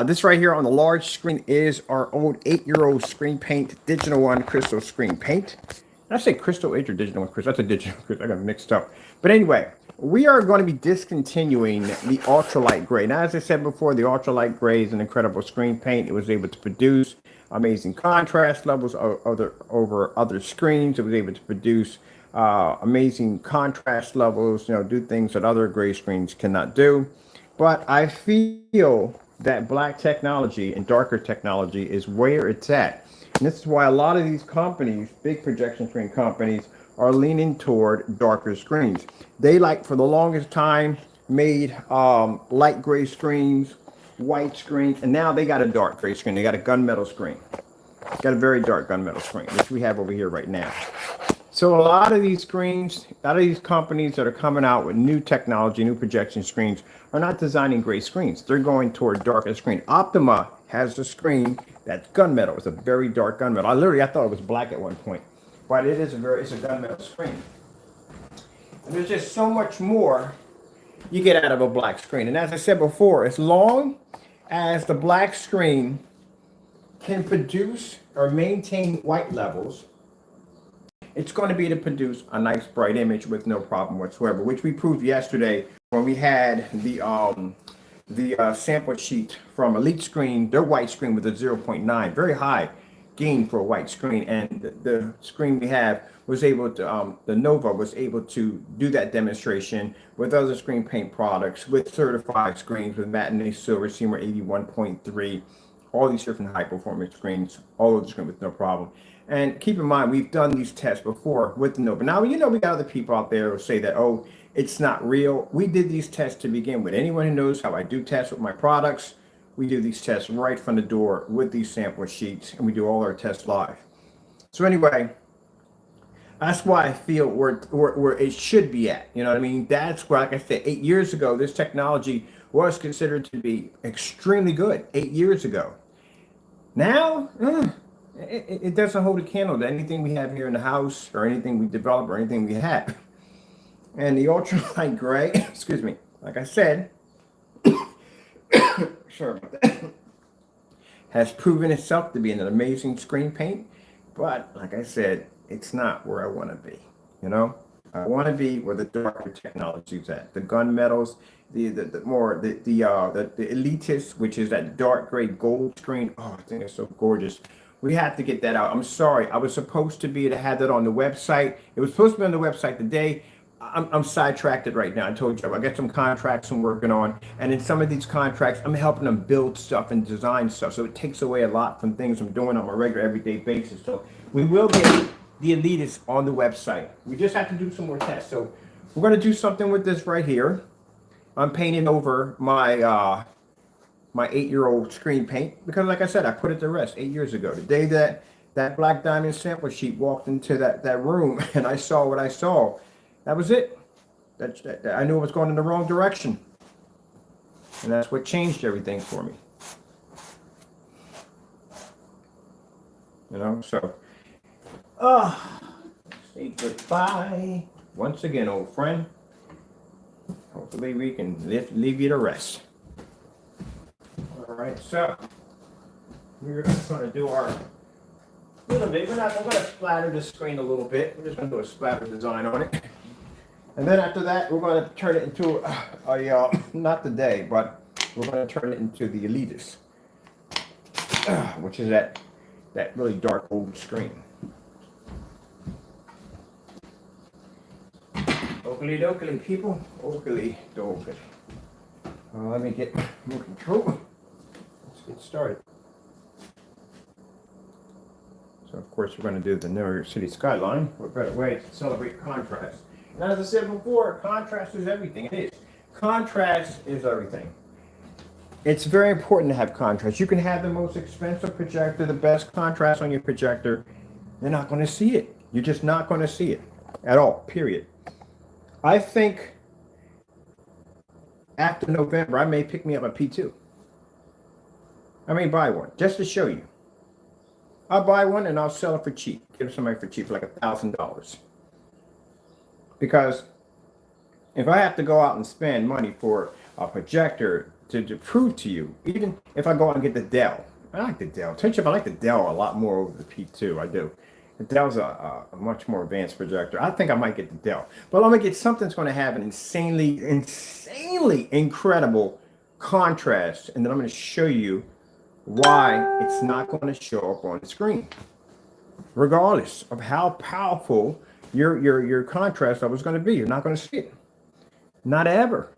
This right here on the large screen is our old 8-year-old screen paint, digital one crystal screen paint. Did I say crystal 8 or digital one crystal? That's a digital crystal. I got mixed up. But anyway, we are going to be discontinuing the ultralight gray. Now, as I said before, the ultralight gray is an incredible screen paint. It was able to produce amazing contrast levels over other screens. It was able to produce amazing contrast levels, do things that other gray screens cannot do. But I feel that black technology and darker technology is where it's at. And this is why a lot of these companies, big projection screen companies, are leaning toward darker screens. They, like, for the longest time, made light gray screens, white screens, and now they got a dark gray screen. They got a gunmetal screen. Got a very dark gunmetal screen, which we have over here right now. So a lot of these screens, a lot of these companies that are coming out with new technology, new projection screens, are not designing gray screens. They're going toward darker screen. Optima has a screen that's gunmetal. It's a very dark gunmetal. I thought it was black at one point, but it's a gunmetal screen. And there's just so much more you get out of a black screen. And as I said before, as long as the black screen can produce or maintain white levels, it's going to be to produce a nice bright image with no problem whatsoever, which we proved yesterday when we had the sample sheet from Elite Screen, their white screen with a 0.9, very high gain for a white screen. And the screen we have was able to, the Nova was able to do that demonstration with other screen paint products, with certified screens, with Matinee Silver, Seymour 81.3, all these different high performance screens, all of the screen with no problem. And keep in mind, we've done these tests before with the Nova. Now, we got other people out there who say that, oh, it's not real. We did these tests to begin with. Anyone who knows how I do tests with my products, we do these tests right from the door with these sample sheets, and we do all our tests live. So anyway, that's why I feel where it should be at. You know what I mean? That's where, like I said, 8 years ago, this technology was considered to be extremely good 8 years ago. Now, it doesn't hold a candle to anything we have here in the house, or anything we develop, or anything we have. And the ultralight gray, excuse me, like I said, sorry about that, has proven itself to be an amazing screen paint. But like I said, it's not where I want to be. I want to be where the darker technology is at. The gunmetals, the elitist, which is that dark gray gold screen. Oh, I think it's so gorgeous. We have to get that out. I'm sorry. I was supposed to be to have that on the website. It was supposed to be on the website today. I'm sidetracked right now. I told you I got some contracts I'm working on, and in some of these contracts, I'm helping them build stuff and design stuff. So it takes away a lot from things I'm doing on a regular, everyday basis. So we will get the elitists on the website. We just have to do some more tests. So we're going to do something with this right here. I'm painting over my my 8-year-old screen paint, because like I said, I put it to rest 8 years ago. The day that Black Diamond sample sheet walked into that room and I saw what I saw, that was it. That I knew it was going in the wrong direction. And that's what changed everything for me. So say goodbye once again, old friend. Hopefully we can leave you to rest. All right, so we're just going to do our little bit. I'm going to splatter the screen a little bit. We're just going to do a splatter design on it. And then after that, we're going to turn it into not today, but we're going to turn it into the elitist, which is that really dark old screen. Oakley dokley, people. Oakley dokley. Let me get more control. Let's get started. So, of course, we're going to do the New York City skyline. What better way to celebrate contrast? And as I said before, contrast is everything. It is. Contrast is everything. It's very important to have contrast. You can have the most expensive projector, the best contrast on your projector. They're not going to see it. You're just not going to see it at all, period. I think after November, I may pick me up a P2. I may buy one, just to show you. I'll buy one and I'll sell it for cheap. Give somebody for cheap, for like $1,000. Because if I have to go out and spend money for a projector, to prove to you, even if I go out and get the Dell. I like the Dell. Tell you, I like the Dell a lot more over the P2. I do. The Dell's a much more advanced projector. I think I might get the Dell, but I'm gonna get something that's gonna have an insanely incredible contrast, and then I'm gonna show you why it's not going to show up on the screen, regardless of how powerful your contrast level is going to be. You're not going to see it, not ever.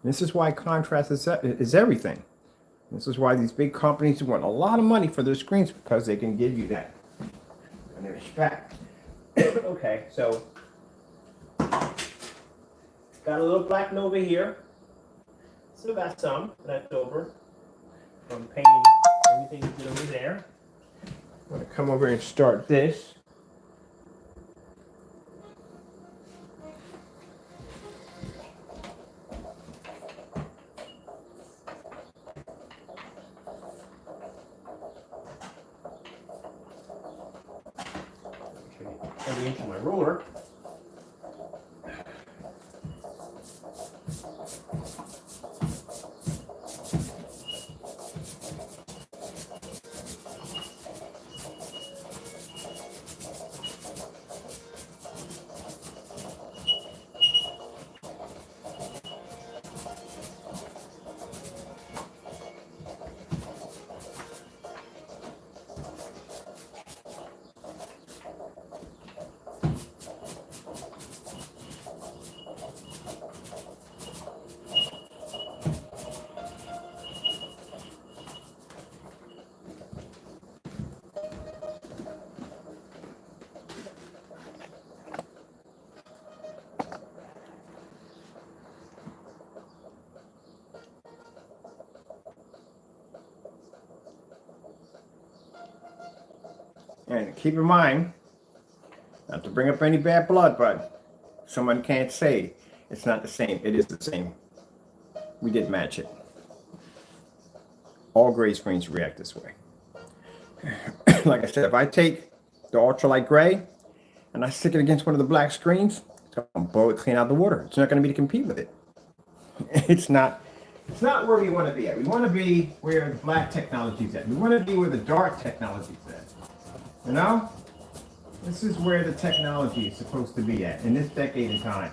This is why contrast is everything. This is why these big companies want a lot of money for their screens, because they can give you that and their spec. Okay, so got a little black Nova here. Still got some left over from painting everything we did over there. I'm going to come over and start this. Every inch of my ruler. And keep in mind, not to bring up any bad blood, but someone can't say it's not the same. It is the same. We did match it. All gray screens react this way. Like I said, if I take the ultralight gray and I stick it against one of the black screens, it's going to blow it clean out the water. It's not going to be to compete with it. It's not where we want to be at. We want to be where the black technology is at. We want to be where the dark technology is at. You know? This is where the technology is supposed to be at in this decade in time.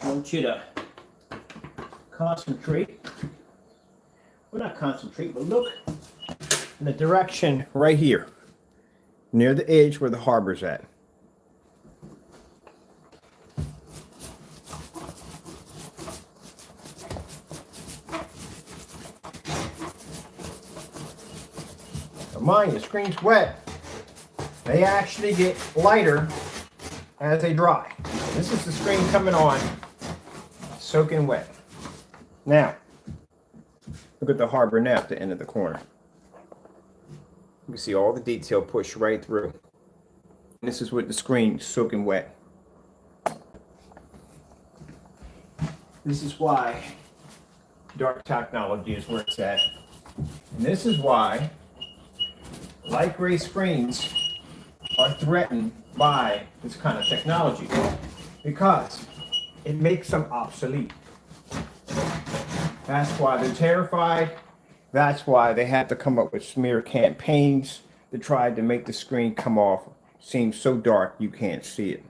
I want you to concentrate. Well, not concentrate, but look in the direction right here, near the edge where the harbor's at. Now mind, the screen's wet. They actually get lighter as they dry. This is the screen coming on, soaking wet. Now, look at the harbor now at the end of the corner. You can see all the detail pushed right through. And this is with the screen soaking wet. This is why dark technology is where it's at. And this is why light gray screens are threatened by this kind of technology, because it makes them obsolete. That's why they're terrified. That's why they have to come up with smear campaigns to try to make the screen come off seems so dark you can't see it.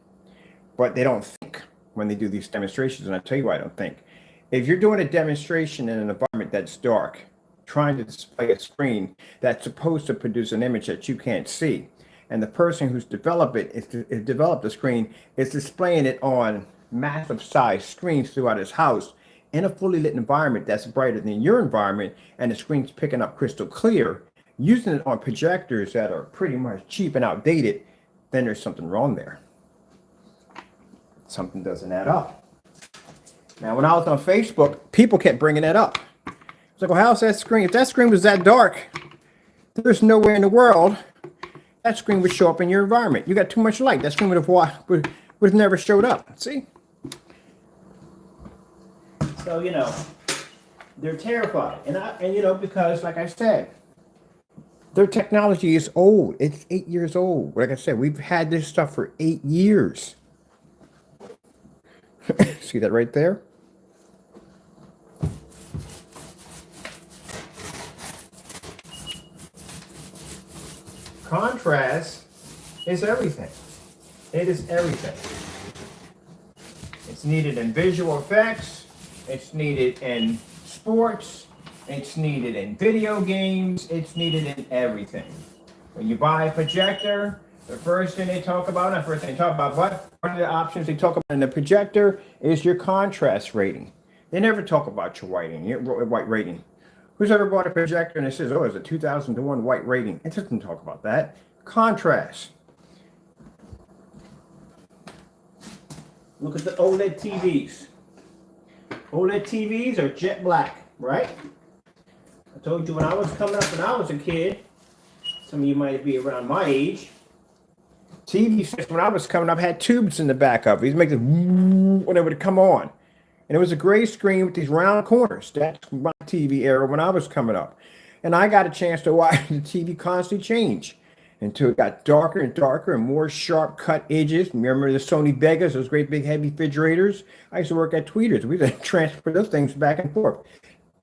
But they don't think when they do these demonstrations, and I'll tell you why I don't think. If you're doing a demonstration in an environment that's dark, trying to display a screen that's supposed to produce an image that you can't see, and the person who's developed it is developed the screen is displaying it on massive size screens throughout his house in a fully lit environment that's brighter than your environment, and the screen's picking up crystal clear, using it on projectors that are pretty much cheap and outdated, then there's something wrong there. Something doesn't add up. Now, when I was on Facebook, people kept bringing that up. It's like, well, how's that screen? If that screen was that dark, there's nowhere in the world that screen would show up in your environment. You got too much light. That screen would have never showed up. See? So, you know, they're terrified. And you know, because like I said, their technology is old. It's 8 years old. Like I said, we've had this stuff for 8 years. See that right there? Contrast is everything. It is everything. It's needed in visual effects. It's needed in sports. It's needed in video games. It's needed in everything. When you buy a projector, the first thing they talk about, what? One of the options they talk about in the projector is your contrast rating. They never talk about your white rating. Who's ever bought a projector and it says, oh, it's a 2000-to-1 white rating? It doesn't talk about that. Contrast. Look at the OLED TVs. OLED TVs are jet black, right? I told you when I was coming up when I was a kid, some of you might be around my age, TV sets when I was coming up had tubes in the back of it. These make this when it would come on. And it was a gray screen with these round corners. That's my TV era when I was coming up. And I got a chance to watch the TV constantly change until it got darker and darker and more sharp cut edges. Remember the Sony Vegas, those great big heavy refrigerators? I used to work at Tweeters. We used to transfer those things back and forth.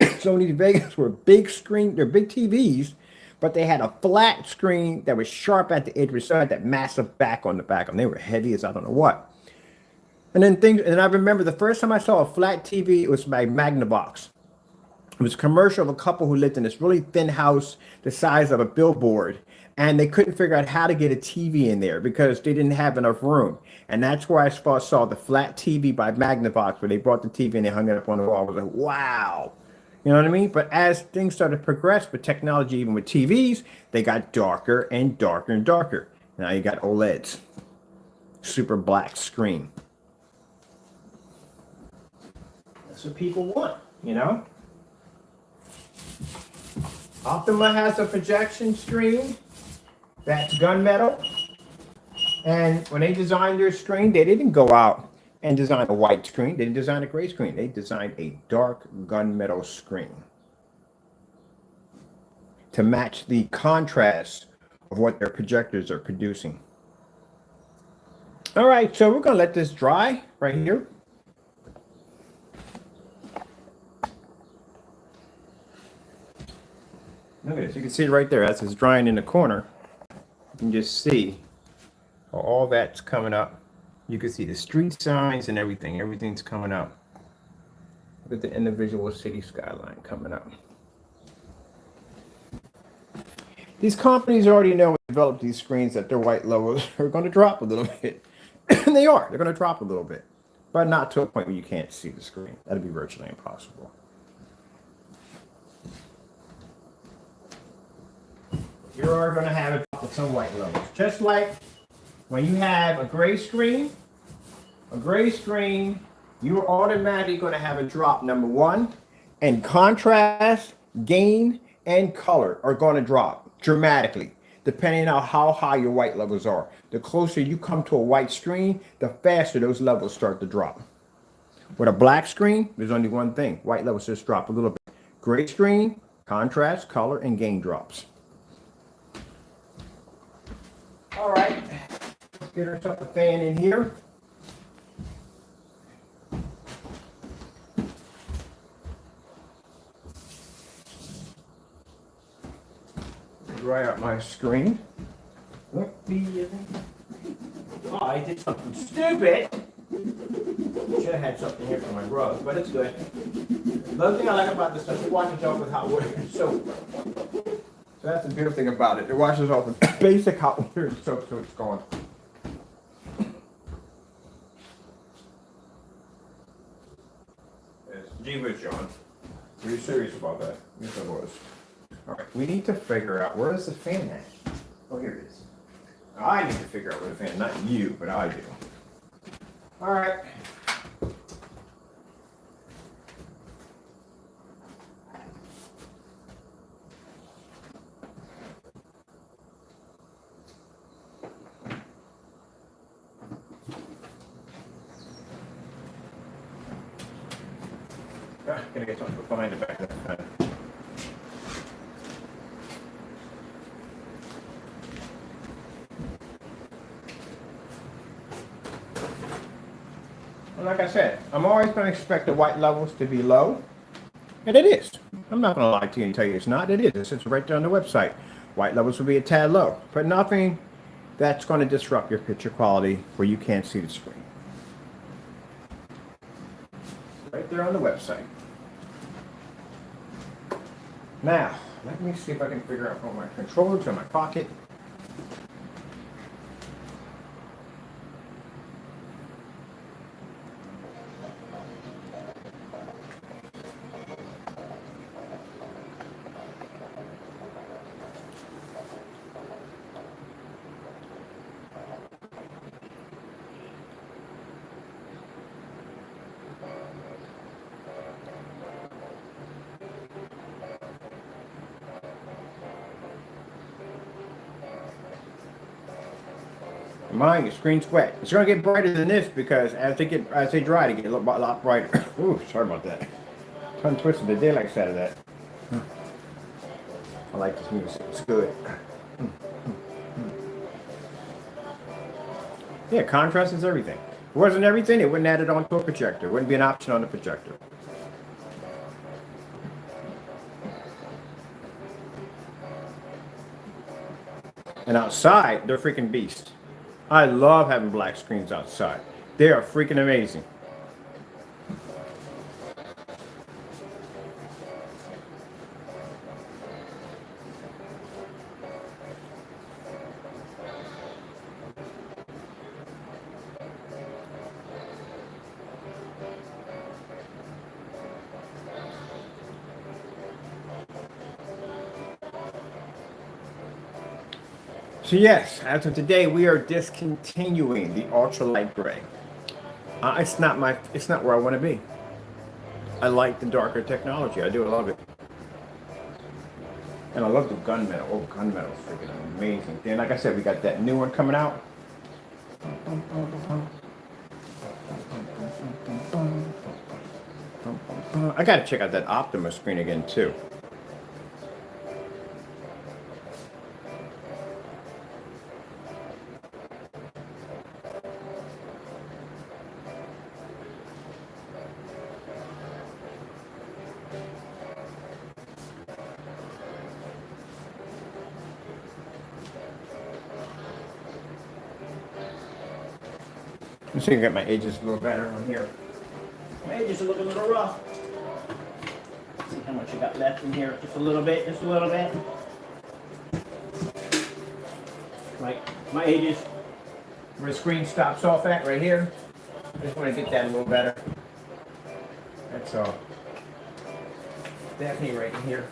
Sony Vegas were big screen, they're big TVs, but they had a flat screen that was sharp at the edge, which had that massive back on the back. And they were heavy as I don't know what. And then I remember the first time I saw a flat TV, it was by Magnavox. It was a commercial of a couple who lived in this really thin house, the size of a billboard, and they couldn't figure out how to get a TV in there because they didn't have enough room. And that's where I saw the flat TV by Magnavox, where they brought the TV and they hung it up on the wall. I was like, wow. You know what I mean? But as things started to progress with technology, even with TVs, they got darker and darker and darker. Now you got OLEDs, super black screen. That's what people want, you know? Optima has a projection screen that's gunmetal. And when they designed their screen, they didn't go out and design a white screen. They didn't design a gray screen. They designed a dark gunmetal screen to match the contrast of what their projectors are producing. All right, so we're going to let this dry right here. Look at this. You can see it right there as it's drying in the corner. You can just see how all that's coming up. You can see the street signs and everything. Everything's coming up. Look at the individual city skyline coming up. These companies already know when they develop these screens that their white levels are going to drop a little bit. And they are. They're going to drop a little bit. But not to a point where you can't see the screen. That'd be virtually impossible. You're going to have it with some white levels. Just like when you have a gray screen, you're automatically going to have a drop, number one. And contrast, gain, and color are going to drop dramatically, depending on how high your white levels are. The closer you come to a white screen, the faster those levels start to drop. With a black screen, there's only one thing. White levels just drop a little bit. Gray screen, contrast, color, and gain drops. All right, let's get ourselves a fan in here. Dry out my screen. Oh, I did something stupid. Should have had something here for my brother, but it's good. The other thing I like about this stuff, it washes off with hot water and soap. So that's the beautiful thing about it. It washes off with basic hot water and soap, so it's gone. Yes, gee whiz, John. Were you serious about that? Yes, I was. All right, we need to figure out, where is the fan at? Oh, here it is. I need to figure out where the fan, not you, but I do. All right. Gonna get something behind the back of that fan. Well, like I said, I'm always going to expect the white levels to be low, and it is. I'm not going to lie to you and tell you it's not. It is. It's right there on the website. White levels will be a tad low, but nothing that's going to disrupt your picture quality where you can't see the screen. Right there on the website. Now, let me see if I can figure out what my controller's in my pocket. Mine, the screen's wet. It's gonna get brighter than this because as they dry, they get a lot brighter. Ooh, sorry about that. Tongue twisted. The daylight side of that. I like this music. It's good. Yeah, contrast is everything. If it wasn't everything, it wouldn't add it onto a projector. It wouldn't be an option on the projector. And outside, they're freaking beasts. I love having black screens outside. They are freaking amazing. So yes, as of today, we are discontinuing the ultralight gray. It's not where I want to be. I like the darker technology. I do love it. And I love the gunmetal. Oh, gunmetal is freaking amazing. Then, like I said, we got that new one coming out. I gotta check out that Optima screen again too. I'm just gonna get my edges a little better on here. My edges look a little rough. See how much I got left in here. Just a little bit, just a little bit. Like my edges, where the screen stops off at right here. I just want to get that a little better. That's all. Definitely right in here.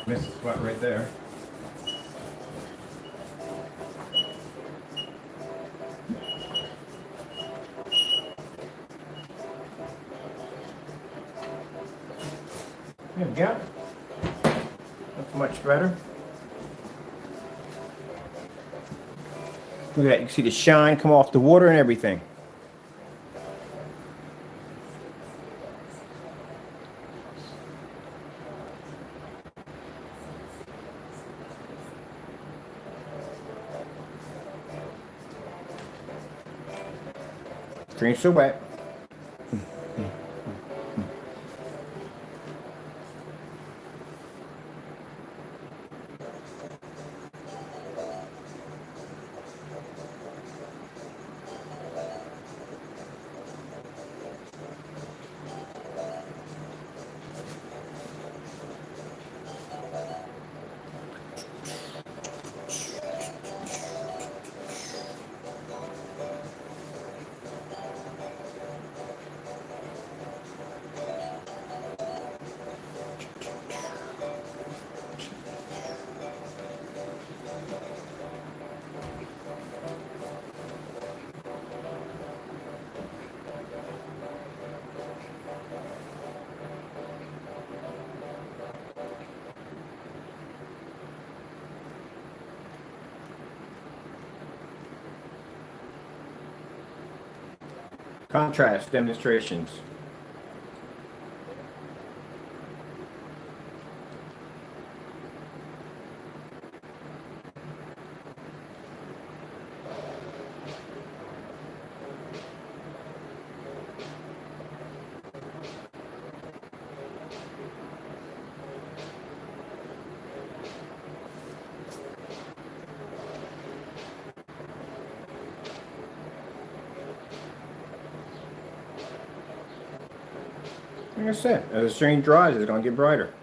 Missed the spot right there. There we go. That's much better. Look at that. You can see the shine come off the water and everything. Screen's still wet. Contrast demonstrations. Like I said, as the screen dries, it's going to get brighter.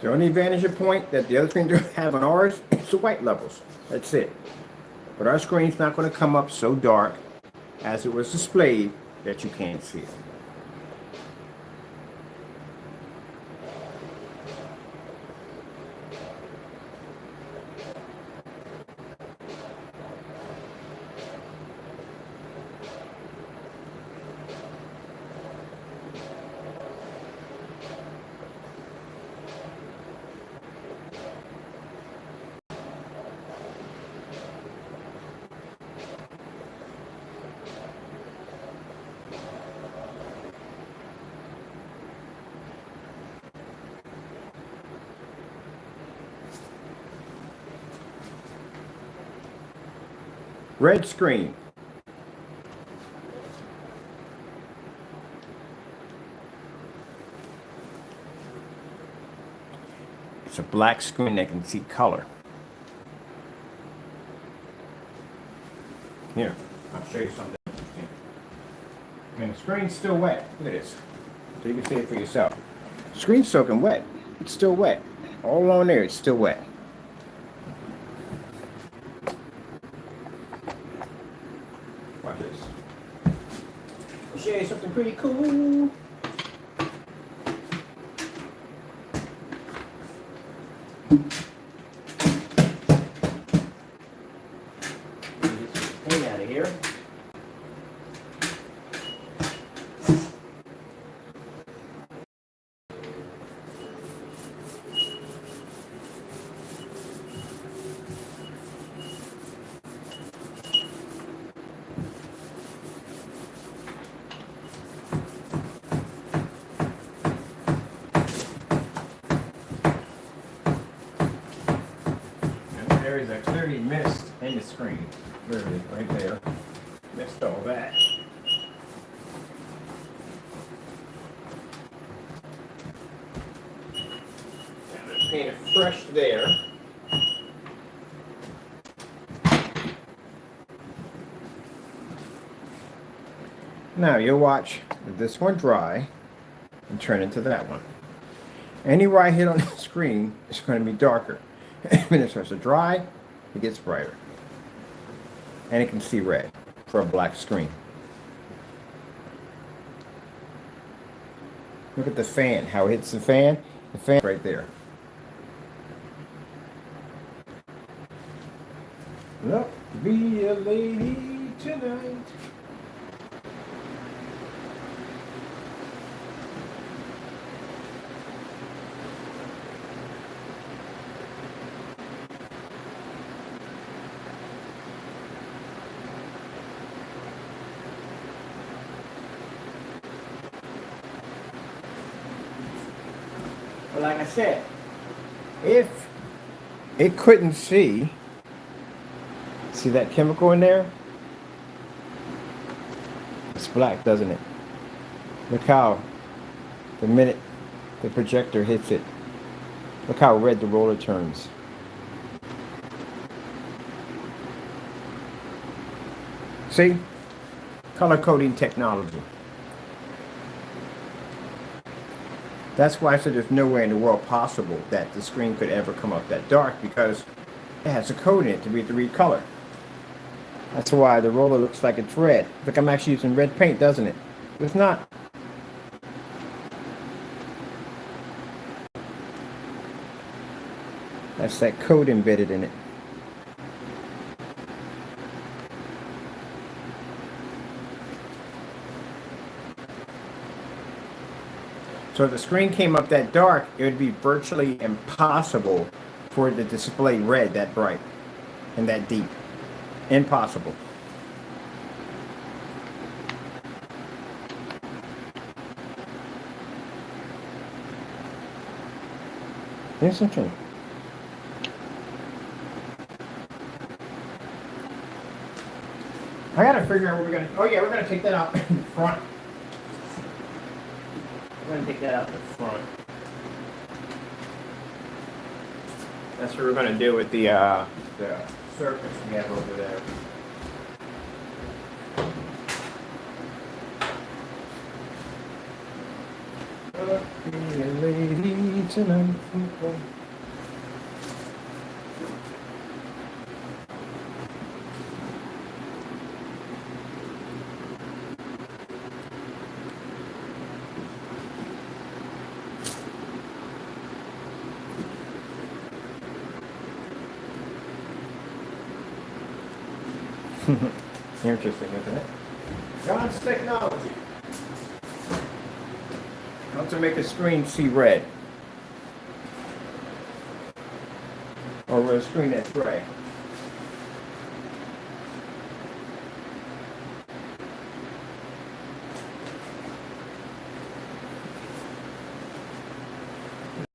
The only vantage point that the other screen don't have on ours is the white levels. That's it. But our screen's not going to come up so dark as it was displayed that you can't see it. Red screen. It's a black screen that can see color. Here, I'll show you something. And the screen's still wet. Look at this. So you can see it for yourself. The screen's soaking wet. It's still wet. All along there, it's still wet. Watch this. I'll show you something pretty cool. Get out of here. There is a clearly missed in the screen. Literally, right there. Missed all that. And paint fresh there. Now you'll watch this one dry and turn into that one. Anywhere I hit on the screen is going to be darker. When it starts to dry, it gets brighter. And it can see red for a black screen. Look at the fan, how it hits the fan. The fan right there. Look, be a lady tonight. But like I said, if it couldn't see that chemical in there? It's black, doesn't it? Look how the minute the projector hits it, look how red the roller turns. See? Color coding technology. That's why I said there's no way in the world possible that the screen could ever come up that dark, because it has a code in it to read color. That's why the roller looks like it's red. Look, I'm actually using red paint, doesn't it? It's not. That's that code embedded in it. So if the screen came up that dark, it would be virtually impossible for it to display red that bright and that deep. Impossible. Here's something. I gotta figure out what we're gonna. Oh yeah, we're gonna take that out in front. We're gonna take that out in front. That's what we're gonna do with the surface we have over there. Be a lady tonight. Interesting, isn't it? God's technology. How to make a screen see red. Or a screen that's gray.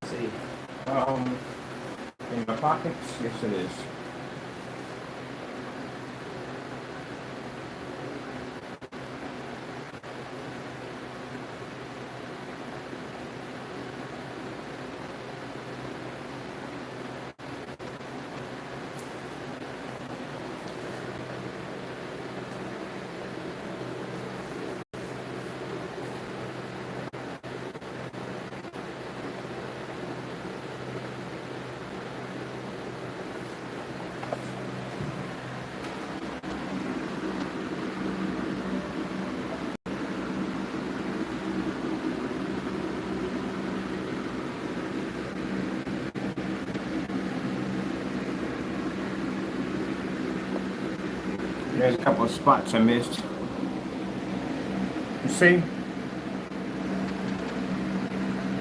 Let's see. In my pockets? Yes, it is. There's a couple of spots I missed. You see?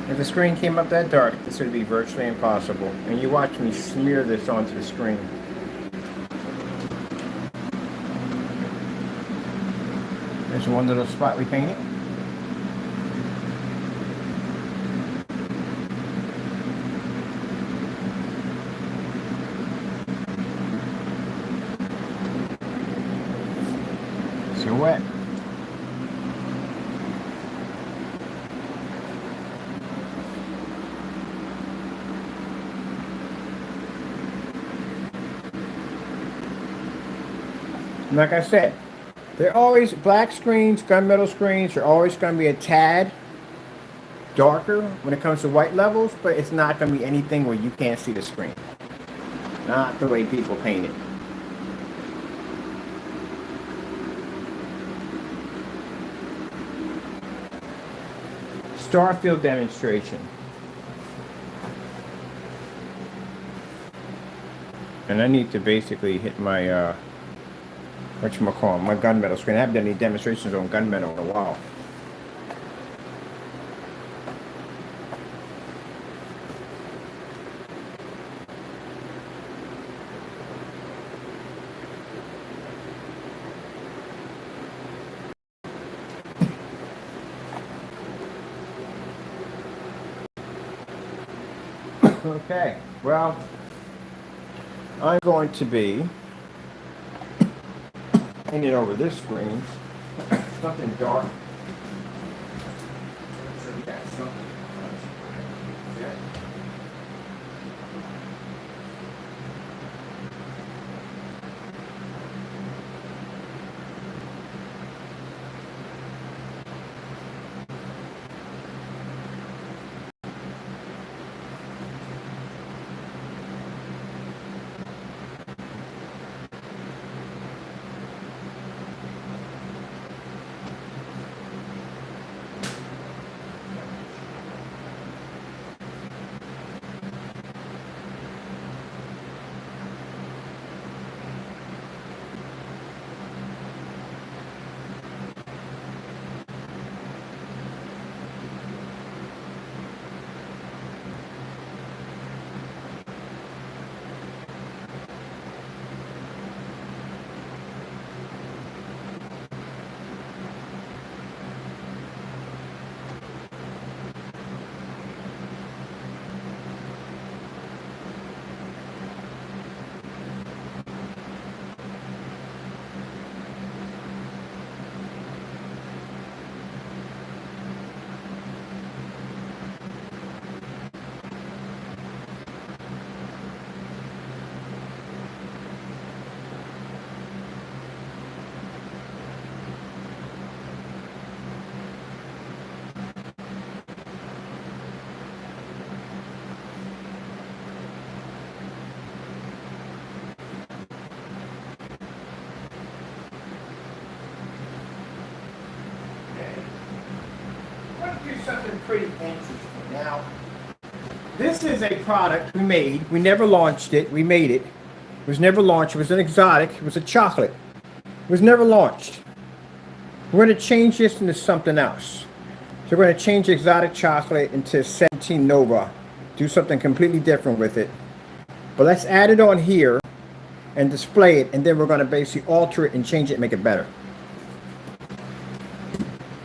If the screen came up that dark, this would be virtually impossible. And you watch me smear this onto the screen. There's one little spot we painted. So wet. And like I said, they're always black screens, gunmetal screens are always going to be a tad darker when it comes to white levels, but it's not going to be anything where you can't see the screen. Not the way people paint it. Starfield demonstration. And I need to basically hit my whatchamacallit, my gunmetal screen. I haven't done any demonstrations on gunmetal in a while. Okay, well, I'm going to be painting over this screen something dark. So we got something. Yeah. Something pretty interesting. Now, this is a product we made. We never launched it. We made it. It was never launched. It was an exotic. It was a chocolate. It was never launched. We're going to change this into something else. So we're going to change exotic chocolate into 17 Nova. Do something completely different with it. But let's add it on here and display it. And then we're going to basically alter it and change it and make it better.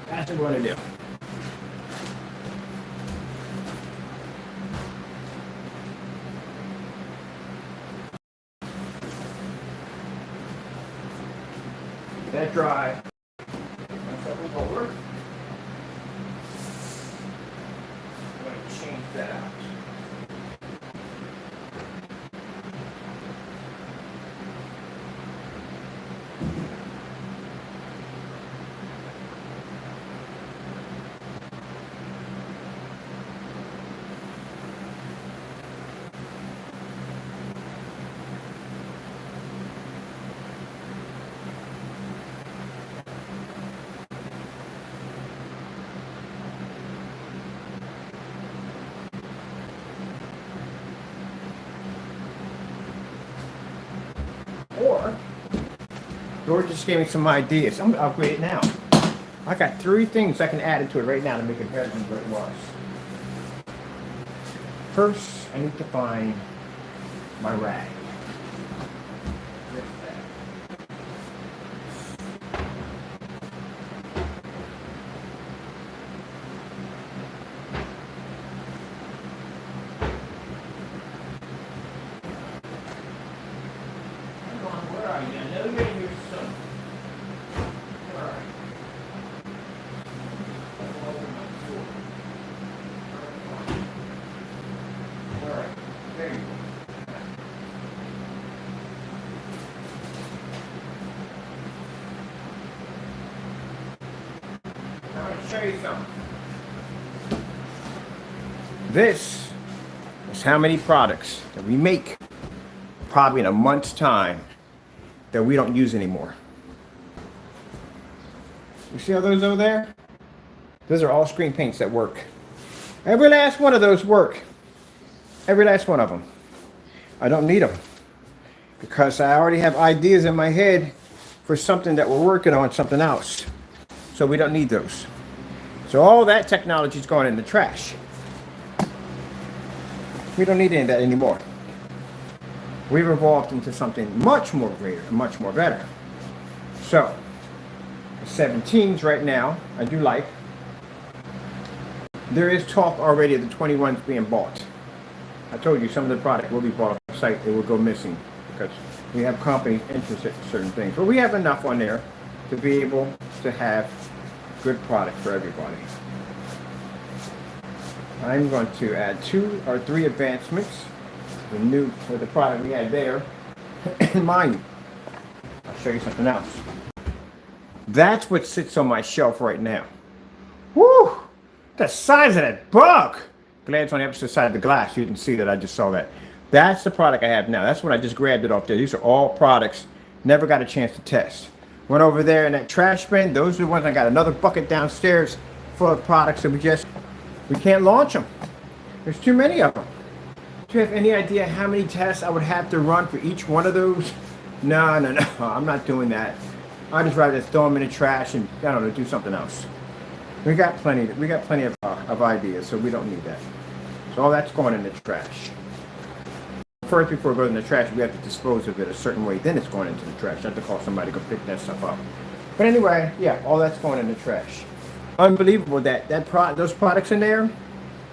That's what we're going to do. That dry. Something over. I'm going to change that out. Or, George just gave me some ideas. I'm going to upgrade it now. I got 3 things I can add into it right now to make it better than what it was. First, I need to find my rag. Where are you? I know you're in your son. Where are you? Where are you? There you go. show you something. This is how many products that we make probably in a month's time that we don't use anymore. You see all those over there? Those are all screen paints that work. Every last one of those work. Every last one of them. I don't need them because I already have ideas in my head for something that we're working on, something else. So we don't need those. So all that technology is going in the trash. We don't need any of that anymore. We've evolved into something much more greater and much more better. So, the 17s right now, I do like. There is talk already of the 21s being bought. I told you some of the product will be bought off the site. It will go missing because we have companies interested in certain things. But we have enough on there to be able to have good product for everybody. I'm going to add 2 or 3 advancements. The new for the product we had there. Mind you, I'll show you something else. That's what sits on my shelf right now. Woo! The size of that bug! Glad it's on the opposite side of the glass. You didn't see that. I just saw that. That's the product I have now. That's when I just grabbed it off there. These are all products. Never got a chance to test. Went over there in that trash bin. Those are the ones I got another bucket downstairs full of products that we can't launch them. There's too many of them. Do you have any idea how many tests I would have to run for each one of those? No. I'm not doing that. I'd just rather throw them in the trash and, I don't know, do something else. We got plenty of ideas, so we don't need that. So all that's going in the trash. First, before it goes in the trash, we have to dispose of it a certain way. Then it's going into the trash. I have to call somebody to go pick that stuff up. But anyway, yeah, all that's going in the trash. Unbelievable that those products in there,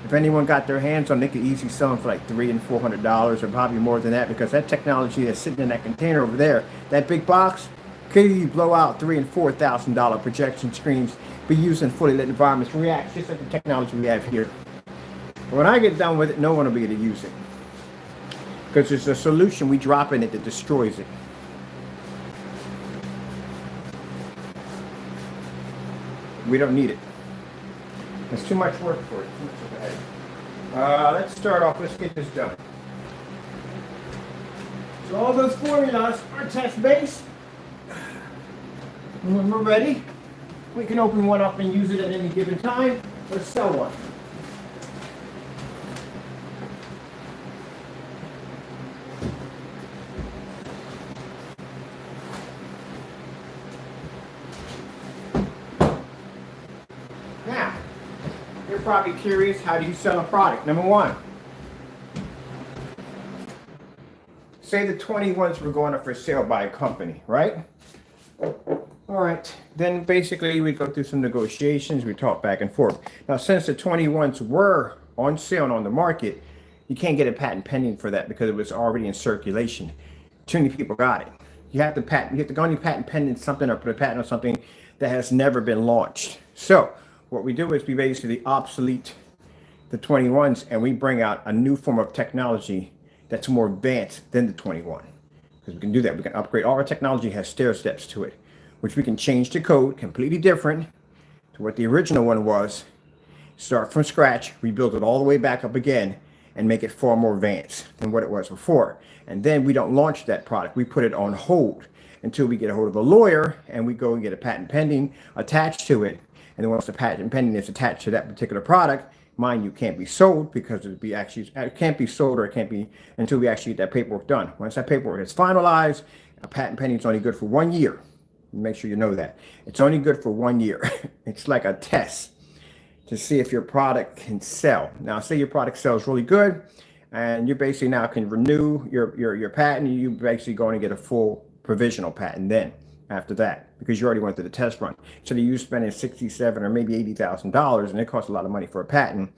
if anyone got their hands on, they could easily sell them for like $300 and $400 or probably more than that, because that technology that's sitting in that container over there, that big box, could easily blow out $3,000 and $4,000 projection screens, be used in fully lit environments, react just like the technology we have here. But when I get done with it, no one will be able to use it, because there's a solution we drop in it that destroys it. We don't need it. There's too much work for it. Too much of a headache. Let's start off. Let's get this done. So all those formulas are test-based. When we're ready, we can open one up and use it at any given time, or sell one. Now, you're probably curious, how do you sell a product? Number one, say the 21s were going up for sale by a company, right? All right, then basically we go through some negotiations, we talk back and forth. Now, since the 21s were on sale and on the market, you can't get a patent pending for that because it was already in circulation. Too many people got it. You have to go on your patent pending something or put a patent on something that has never been launched. So what we do is we basically obsolete the 21s and we bring out a new form of technology that's more advanced than the 21. Because we can do that. We can upgrade. All our technology has stair steps to it, which we can change the code completely different to what the original one was, start from scratch, rebuild it all the way back up again, and make it far more advanced than what it was before. And then we don't launch that product. We put it on hold until we get a hold of a lawyer and we go and get a patent pending attached to it. And then once the patent pending is attached to that particular product, mind you, can't be sold because it can't be sold, or it can't be until we actually get that paperwork done. Once that paperwork is finalized, a patent pending is only good for 1 year. Make sure you know that. It's only good for 1 year. It's like a test to see if your product can sell. Now, say your product sells really good, and you basically now can renew your patent. You basically going to get a full provisional patent then after that, because you already went through the test run. So you spending $67,000 or maybe $80,000, and it costs a lot of money for a patent.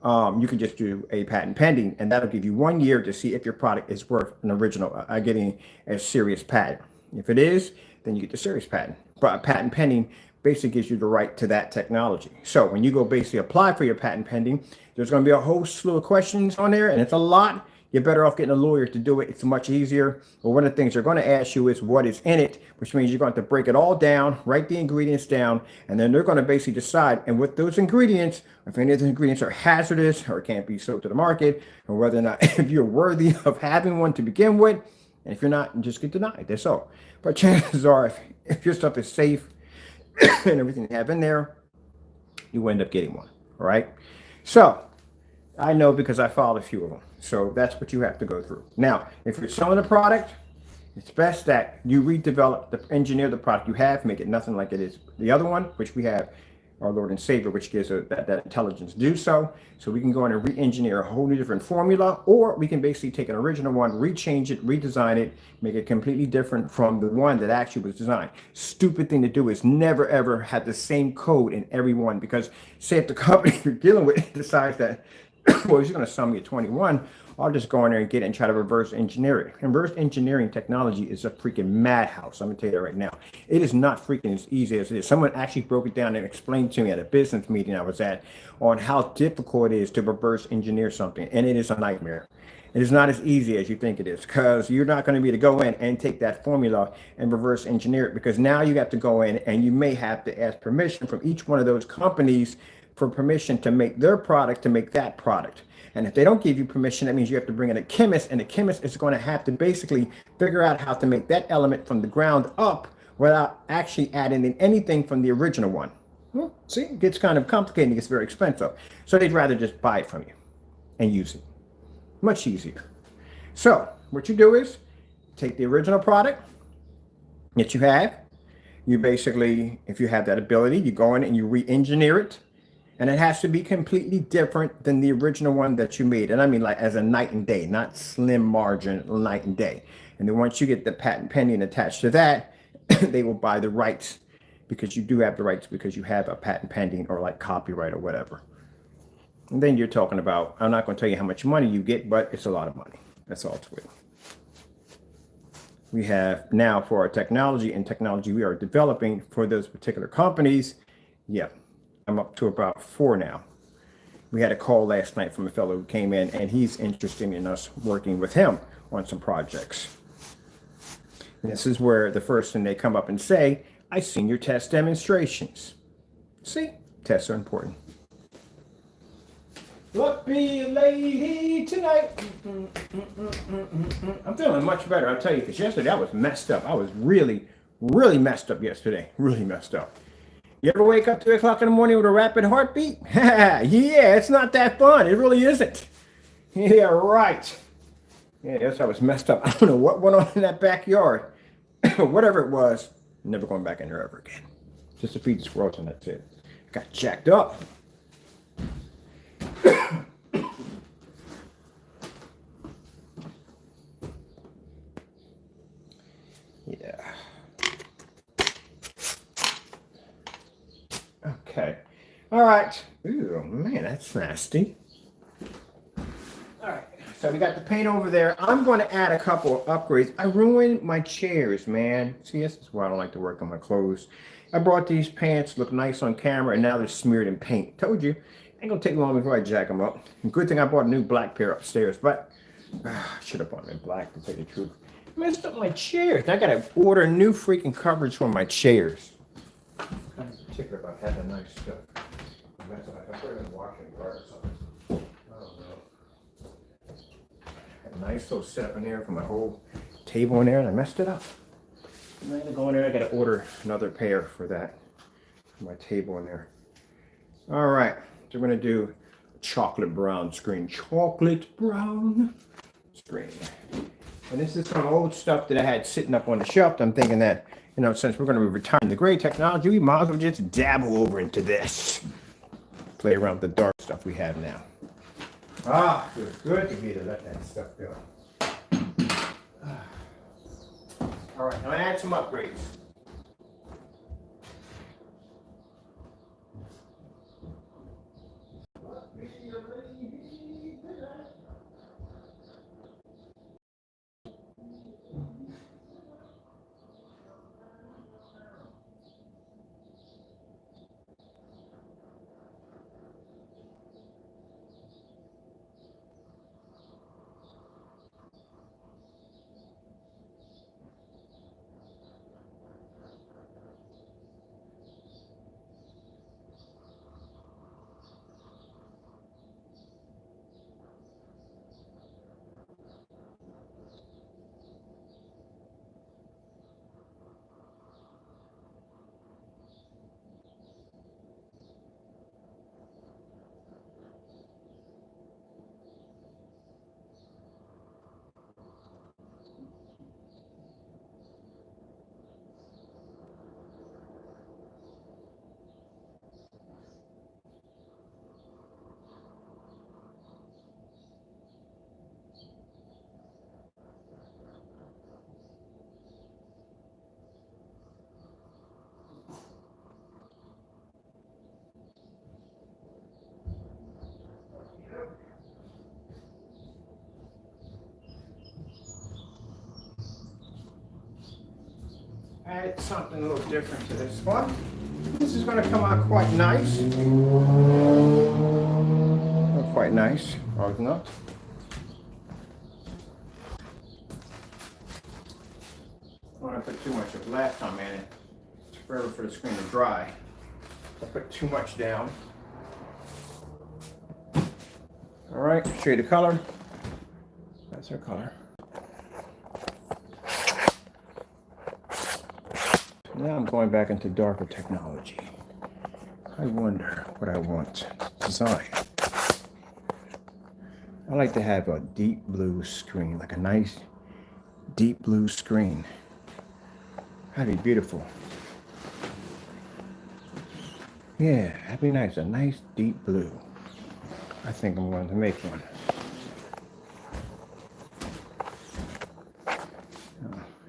You can just do a patent pending, and that'll give you 1 year to see if your product is worth an original, getting a serious patent. If it is, then you get the serious patent. But a patent pending basically gives you the right to that technology. So when you go basically apply for your patent pending, there's going to be a whole slew of questions on there, and it's a lot. you're better off getting a lawyer to do it. It's much easier. But one of the things they're going to ask you is what is in it, which means you're going to have to break it all down, write the ingredients down, and then they're going to basically decide. And with those ingredients, if any of the ingredients are hazardous or can't be sold to the market, or whether or not if you're worthy of having one to begin with, and if you're not, you just get denied. That's all. But chances are, if your stuff is safe and everything you have in there, you end up getting one. All right. So I know because I followed a few of them. So that's what you have to go through. Now, if you're selling a product, it's best that you redevelop, engineer the product you have, make it nothing like it is the other one, which we have our Lord and Savior, which gives that intelligence to do so. So we can go in and re-engineer a whole new different formula, or we can basically take an original one, rechange it, redesign it, make it completely different from the one that actually was designed. Stupid thing to do is never ever have the same code in every one, because say if the company you're dealing with decides that, well, he's going to sell me a 21, I'll just go in there and get it and try to reverse engineer it. And reverse engineering technology is a freaking madhouse. I'm going to tell you that right now. It is not freaking as easy as it is. Someone actually broke it down and explained to me at a business meeting I was at on how difficult it is to reverse engineer something. And it is a nightmare. It is not as easy as you think it is, because you're not going to be able to go in and take that formula and reverse engineer it, because now you have to go in and you may have to ask permission from each one of those companies for permission to make their product, to make that product. And if they don't give you permission, that means you have to bring in a chemist, and the chemist is going to have to basically figure out how to make that element from the ground up without actually adding in anything from the original one. Well, see, it gets kind of complicated. It gets very expensive. So they'd rather just buy it from you and use it. Much easier. So what you do is take the original product that you have. You basically, if you have that ability, you go in and you re-engineer it. And it has to be completely different than the original one that you made. And I mean like as a night and day, not slim margin, night and day. And then once you get the patent pending attached to that, they will buy the rights, because you do have the rights because you have a patent pending or like copyright or whatever. And then you're talking about, I'm not going to tell you how much money you get, but it's a lot of money. That's all to it. We have now for our technology we are developing for those particular companies. Yeah. I'm up to about 4 now. We had a call last night from a fellow who came in, and he's interested in us working with him on some projects. And this is where the first thing they come up and say, I've seen your test demonstrations. See, tests are important. Look, be a lady tonight. I'm feeling much better, I'll tell you, because yesterday I was messed up. I was really, really messed up yesterday. Really messed up. You ever wake up 2 o'clock in the morning with a rapid heartbeat? Yeah, it's not that fun. It really isn't. Yeah, right. Yeah, yes, I was messed up. I don't know what went on in that backyard. Whatever it was, never going back in there ever again. Just to feed the squirrels, and that's it. Got jacked up. Yeah. Okay. All right. Ooh, man, that's nasty. All right. So we got the paint over there. I'm going to add a couple of upgrades. I ruined my chairs, man. See, this is why I don't like to work on my clothes. I brought these pants, look nice on camera, and now they're smeared in paint. Told you. Ain't going to take long before I jack them up. Good thing I bought a new black pair upstairs, but I should have bought them in black, to tell you the truth. Messed up my chairs. I got to order new freaking coverage for my chairs. I'm particular about having nice stuff. I put it in the washing car or something. I don't know. Had a nice little setup in there for my whole table in there, and I messed it up. I'm going to go in there. I got to order another pair for that, for my table in there. All right, so we're going to do a chocolate brown screen. Chocolate brown screen. And this is some old stuff that I had sitting up on the shelf. I'm thinking that, you know, since we're going to be retiring the gray technology, we might as well just dabble over into this. Play around with the dark stuff we have now. Ah, it feels good to be to let that stuff go. All right, now add some upgrades. add something a little different to this one. This is going to come out quite nice. Quite nice, or not. I don't want to put too much of last time, man. It's forever for the screen to dry. I put too much down. All right, show you the color. That's our color. Now I'm going back into darker technology. I wonder what I want to design. I like to have a deep blue screen, like a nice deep blue screen. That'd be beautiful. Yeah, that'd be nice, a nice deep blue. I think I'm going to make one.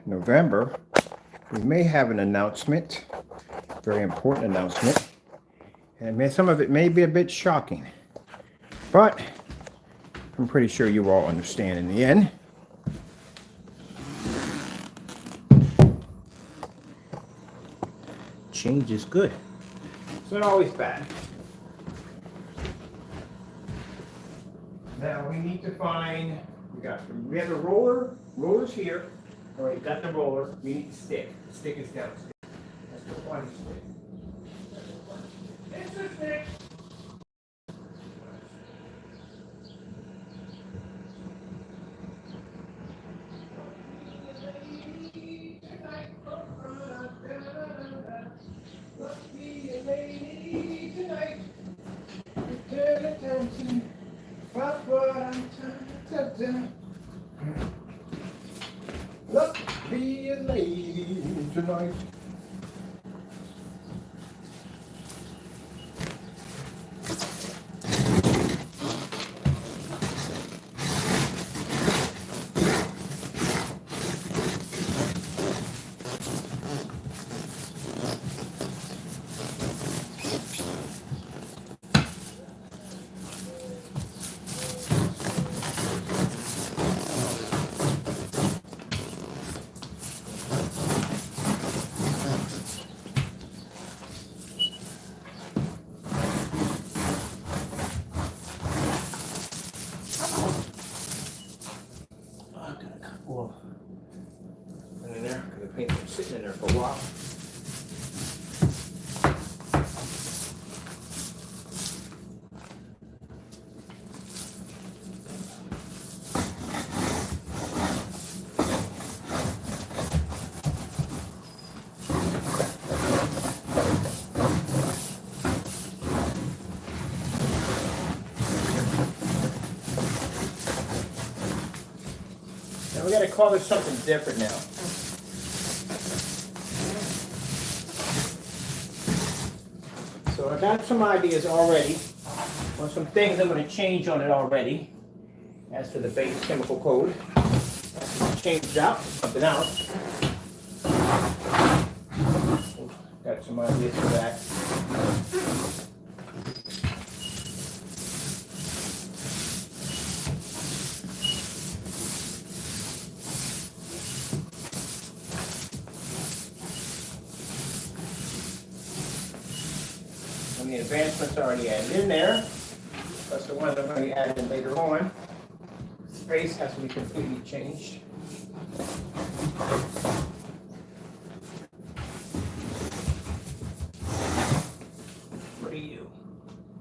November, we may have an announcement, very important announcement, and some of it may be a bit shocking, but I'm pretty sure you all understand in the end. Change is good. It's not always bad. Now we need to find, we have the roller's here. All right, got the roller, we need the stick. The stick is downstairs. That's the one stick. It's a stick. Look, be a lady tonight. In there, because the paint's been sitting in there for a while. Now we got to call this something different now. So I got some ideas already, on some things I'm going to change on it already, as to the base chemical code. Changed out, something else. Got some ideas for that. And the advancements already added in there, plus the ones I'm going to be adding later on. Space has to be completely changed. What are you?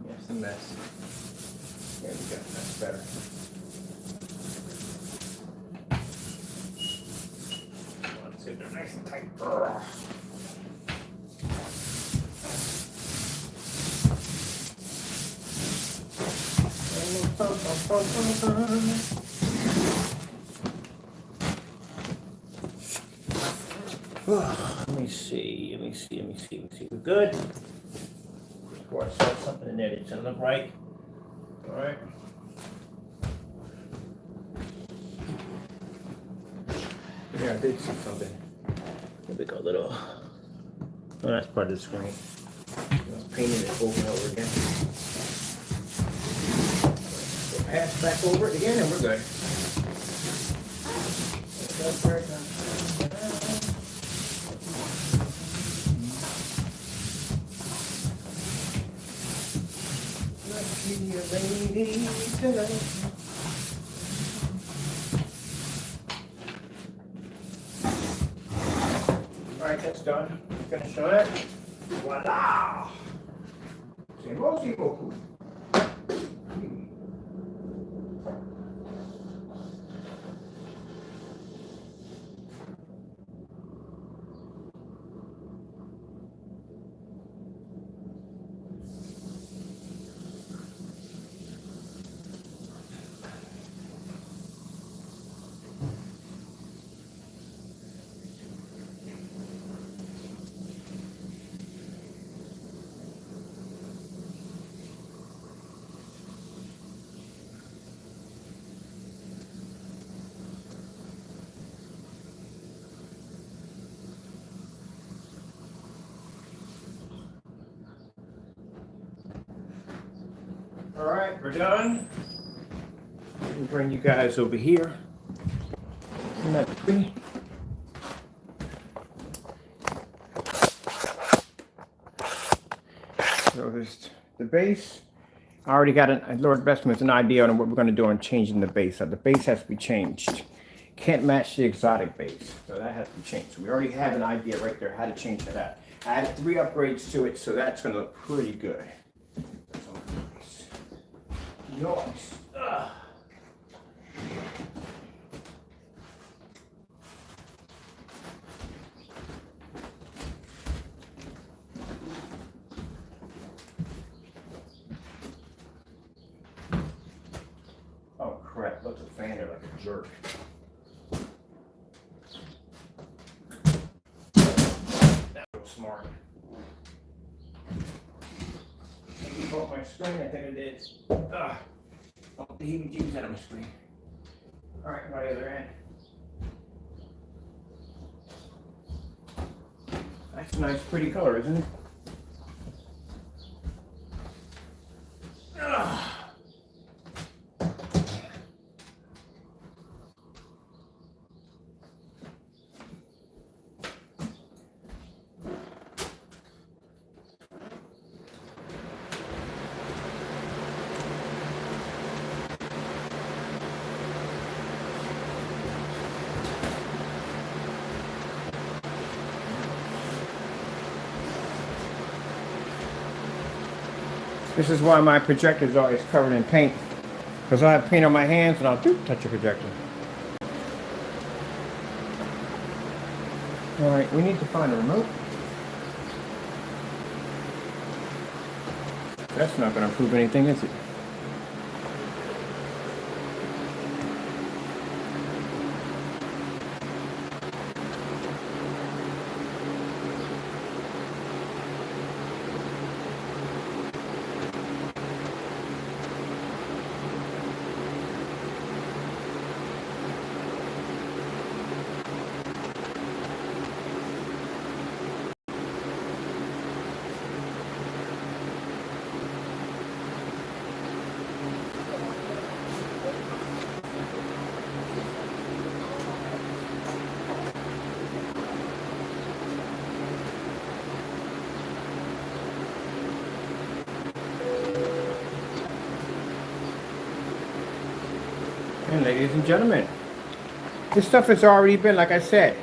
Yes, a mess. There we go, that's better. Let's see, they're nice and tight. Let me see. We're good. Before I saw something in there that doesn't look right. All right. Yeah, I did see something. Let me go a little. Oh, that's part of the screen. I was painting it over and over again. So pass back over it again, and we're good. Be a lady tonight. All right, that's done. Finish on it. Voila! C'est merci beaucoup. All right, we're done. We'll bring you guys over here. Isn't that pretty? So this, the base, I already got Lord Bestman's an idea on what we're going to do on changing the base. So the base has to be changed. Can't match the exotic base, so that has to be changed. So we already have an idea right there how to change that. I added 3 upgrades to it, so that's going to look pretty good. Nice. Oh crap, looks a fan there like a jerk. That was smart. Maybe broke my screen, I think it did. Oh, the heebie-jeebies out of my screen. Alright, my other end. That's a nice, pretty color, isn't it? This is why my projector is always covered in paint. Because I have paint on my hands and I'll touch a projector. Alright, we need to find a remote. That's not going to prove anything, is it? And ladies and gentlemen, this stuff has already been, like I said,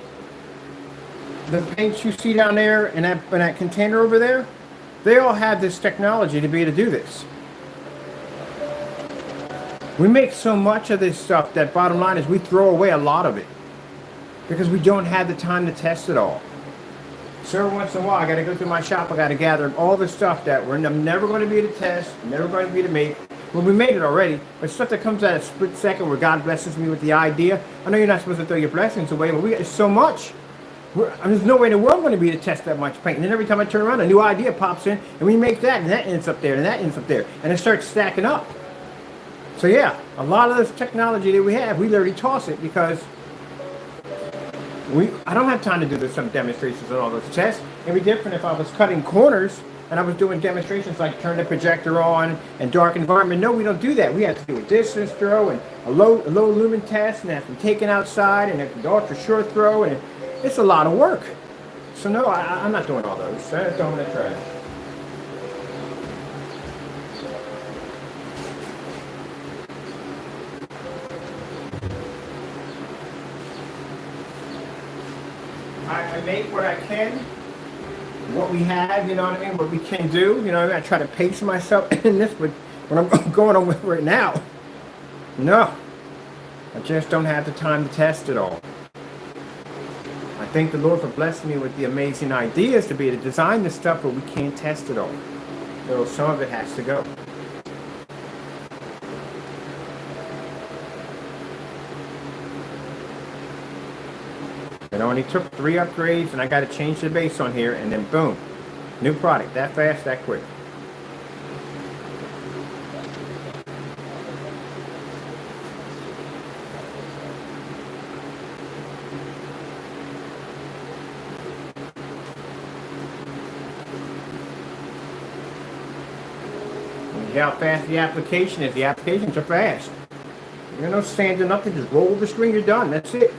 the paints you see down there in that container over there, they all have this technology to be able to do this. We make so much of this stuff that bottom line is we throw away a lot of it because we don't have the time to test it all. So every once in a while, I got to go through my shop. I got to gather all the stuff that I'm never going to be able to test, never going to be able to make. Well, we made it already, but stuff that comes out a split second where God blesses me with the idea. I know you're not supposed to throw your blessings away, but we got so much. There's no way in the world I'm going to be able to test that much paint. And then every time I turn around, a new idea pops in, and we make that, and that ends up there, and that ends up there, and it starts stacking up. So yeah, a lot of this technology that we have, we literally toss it because I don't have time to do some demonstrations and all those tests. It'd be different if I was cutting corners and I was doing demonstrations like turn the projector on and dark environment. No, we don't do that. We have to do a distance throw and a low lumen test, and it has to be taken outside, and the ultra short throw, and it's a lot of work. So no, I'm not doing all those. Throw them in the trash. I make what I can, what we have, you know what I mean, what we can do, you know what I mean? I try to pace myself in this, but what I'm going on with right now, no, I just don't have the time to test it all. I thank the Lord for blessing me with the amazing ideas to be able to design this stuff, but we can't test it all. So some of it has to go. It only took 3 upgrades, and I got to change the base on here, and then boom, new product. That fast, that quick. See how fast the application is. The applications are fast. You're no standing up to just roll the screen. You're done. That's it.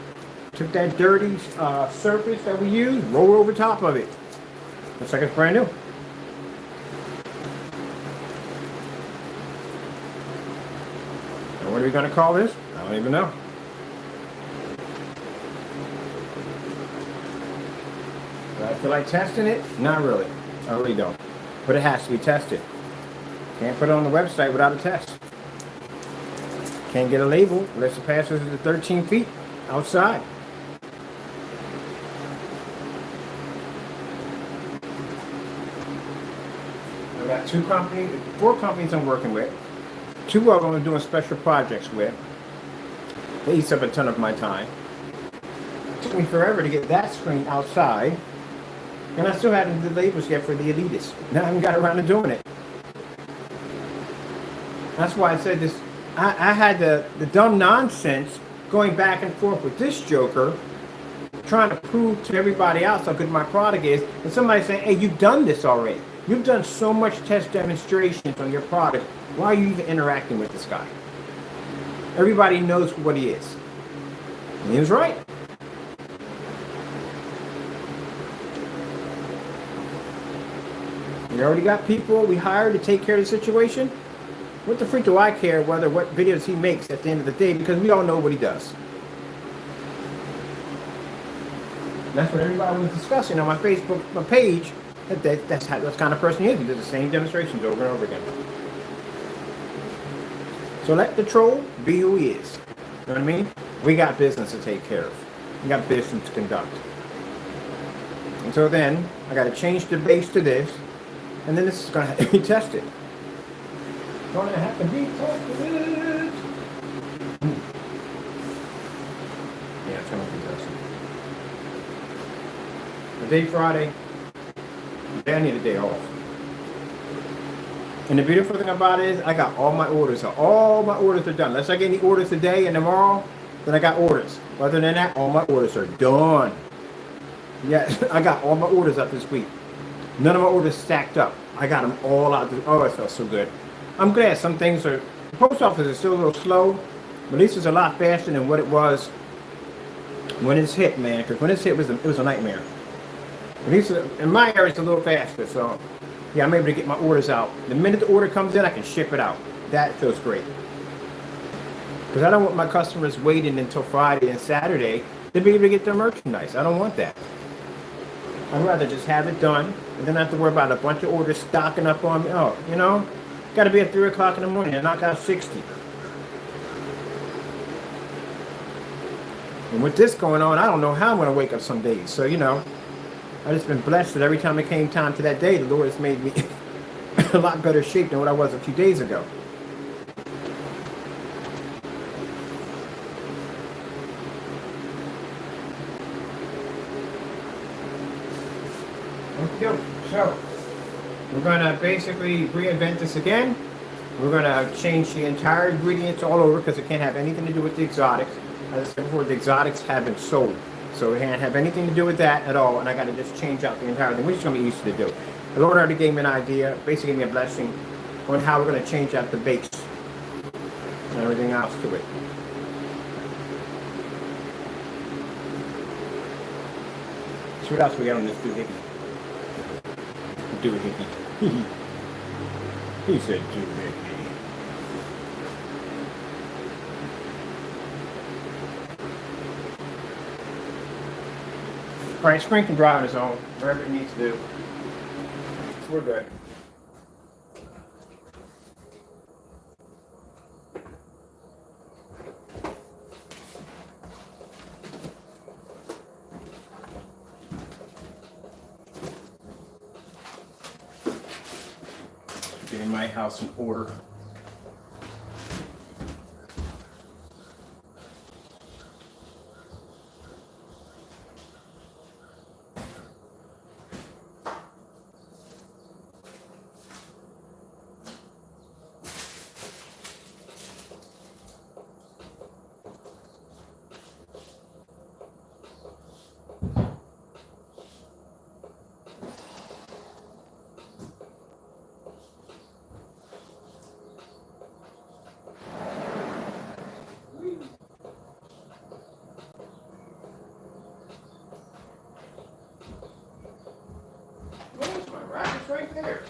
Took that dirty surface that we used, roll over top of it. Looks like it's brand new. And what are we going to call this? I don't even know. Do I feel like testing it? Not really. I really don't. But it has to be tested. Can't put it on the website without a test. Can't get a label unless it passes the 13 feet outside. I got 4 companies I'm working with. 2 of them I'm doing special projects with. They eat up a ton of my time. It took me forever to get that screen outside. And I still haven't did the labels yet for the Elitist. Now I haven't got around to doing it. That's why I said this. I had the dumb nonsense going back and forth with this joker, trying to prove to everybody else how good my product is. And somebody saying, hey, you've done this already. You've done so much test demonstrations on your product. Why are you even interacting with this guy? Everybody knows what he is. And he was right. We already got people we hired to take care of the situation. What the freak do I care what videos he makes at the end of the day, because we all know what he does. That's what everybody was discussing on my Facebook page. That's the kind of person he is. He does the same demonstrations over and over again. So let the troll be who he is. You know what I mean? We got business to take care of. We got business to conduct. And so then, I got to change the base to this, and then this is going to have to be tested. Gonna have to be tested. Yeah, it's gonna be tested. The day Friday, I need a day off. And the beautiful thing about it is I got all my orders. All my orders are done. Unless I get any orders today and tomorrow, then I got orders. Other than that, all my orders are done. Yeah, I got all my orders up this week. None of my orders stacked up. I got them all out. Oh, it felt so good. I'm glad some things are, the post office is still a little slow, but at least it's a lot faster than what it was when it's hit, man. Because when it's hit, it was a nightmare. At least in my area, it's a little faster. So, yeah, I'm able to get my orders out. The minute the order comes in, I can ship it out. That feels great. Because I don't want my customers waiting until Friday and Saturday to be able to get their merchandise. I don't want that. I'd rather just have it done and then not have to worry about a bunch of orders stocking up on me. Oh, you know? Got to be at 3 o'clock in the morning and knock out 60. And with this going on, I don't know how I'm going to wake up some days. So, you know, I've just been blessed that every time it came time to that day, the Lord has made me a lot better shape than what I was a few days ago. Okay, so we're going to basically reinvent this again. We're going to change the entire ingredients all over because it can't have anything to do with the exotics. As I said before, the exotics have been sold. So it can't have anything to do with that at all. And I got to just change out the entire thing, which is going to be easy to do. The Lord already gave me an idea, basically gave me a blessing on how we're going to change out the base and everything else to it. So what else we got on this doohickey? Doohickey. He said doohickey. All right, screen can dry on its own, whatever it needs to do. We're good. Getting my house in order. Where's my rack? It's right there.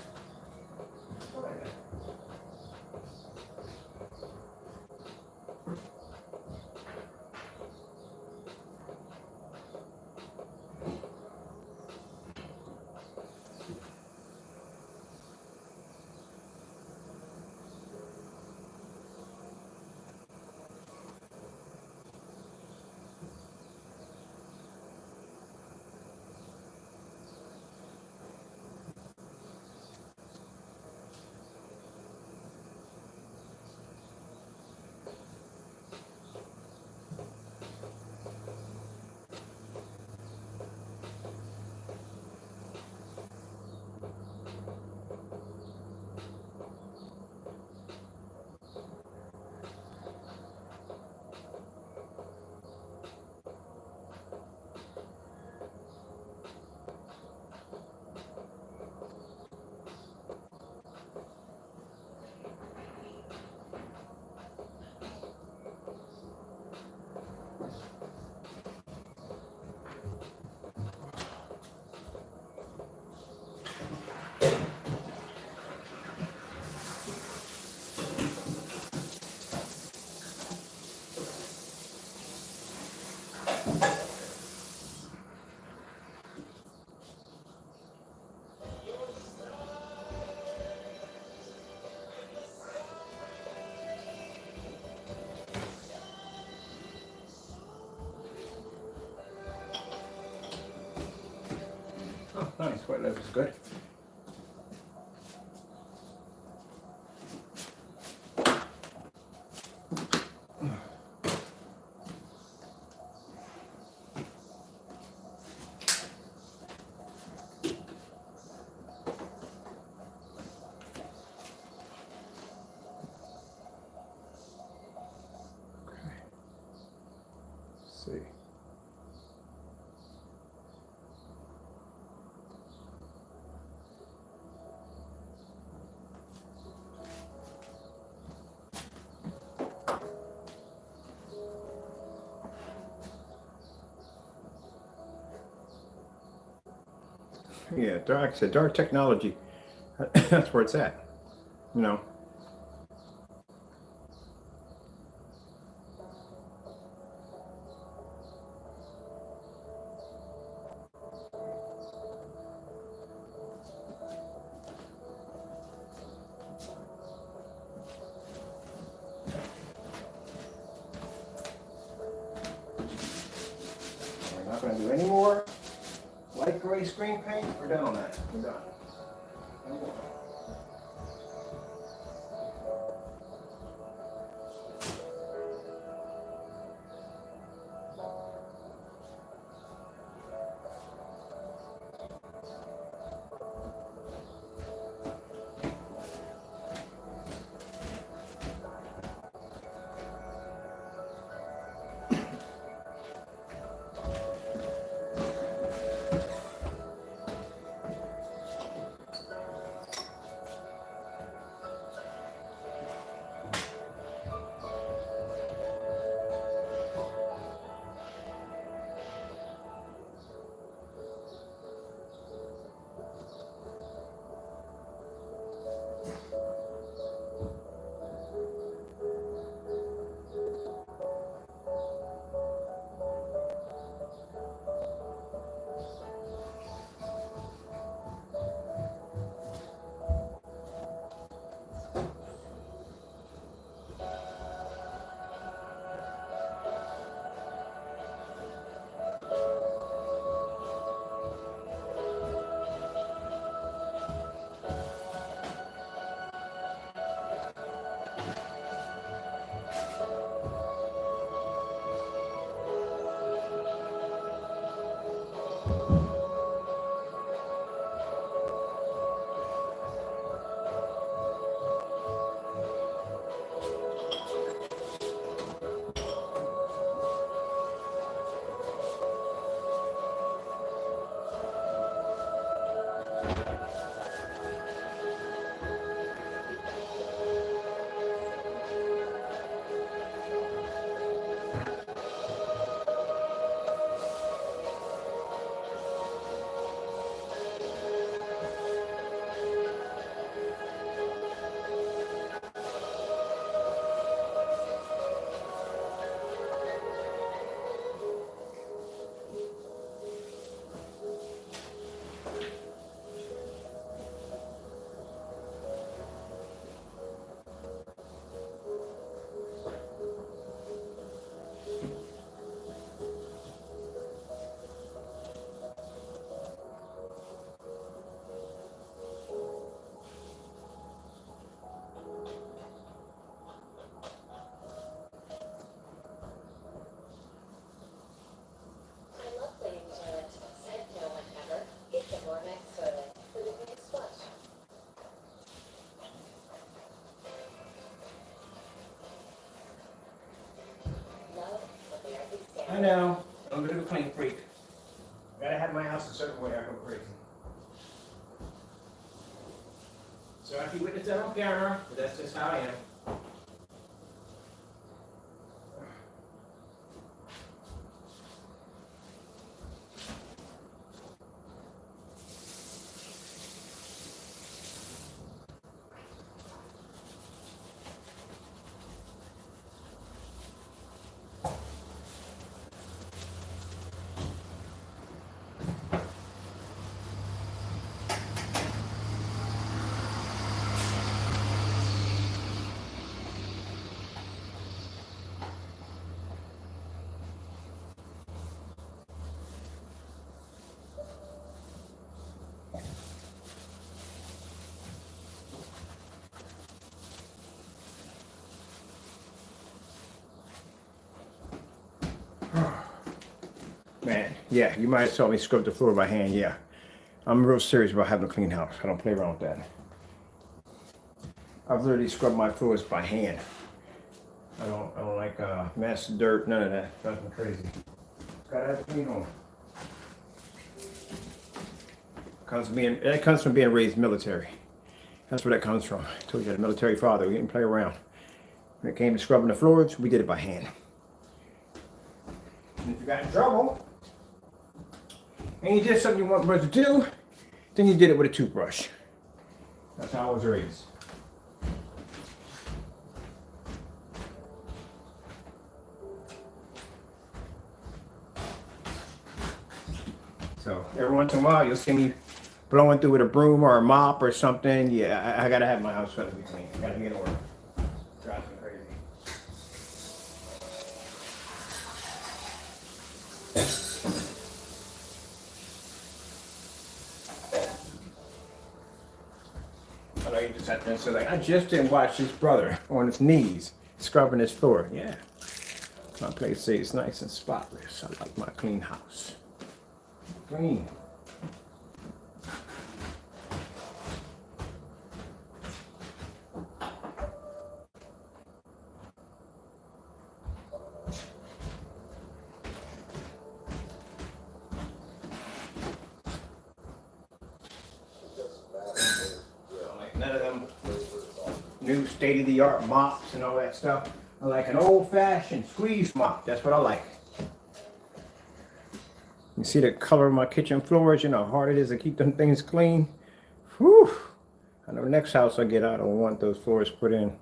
Oh, nice. White loaf is good. See. Yeah, like I said, dark technology. That's where it's at. You know. We're not going to do any more light gray screen paint. We're done on that. We're done. No more. now. I'm a bit of a clean freak. Gotta have my house a certain way. I go crazy. So if you witness that on camera, but that's just how I am. Man, yeah, you might have saw me scrub the floor by hand, yeah. I'm real serious about having a clean house. I don't play around with that. I've literally scrubbed my floors by hand. I don't like mess, dirt, none of that. Drives me crazy. Gotta have it clean home. That comes from being raised military. That's where that comes from. I told you, I had a military father. We didn't play around. When it came to scrubbing the floors, we did it by hand. And if you got in trouble, and you did something you weren't supposed to do, then you did it with a toothbrush. That's how I was raised. So every once in a while, you'll see me blowing through with a broom or a mop or something. Yeah, I gotta have my house to be clean. I gotta be in order. Drives me crazy. I know you just have to say, like, I just didn't watch his brother on his knees scrubbing his floor. Yeah, my place stays nice and spotless. I like my clean house. Clean. None of them new state-of-the-art mops and all that stuff. I like an old-fashioned squeeze mop. That's what I like. You see the color of my kitchen floors, you know how hard it is to keep them things clean. Whew. I know the next house I get, I don't want those floors put in.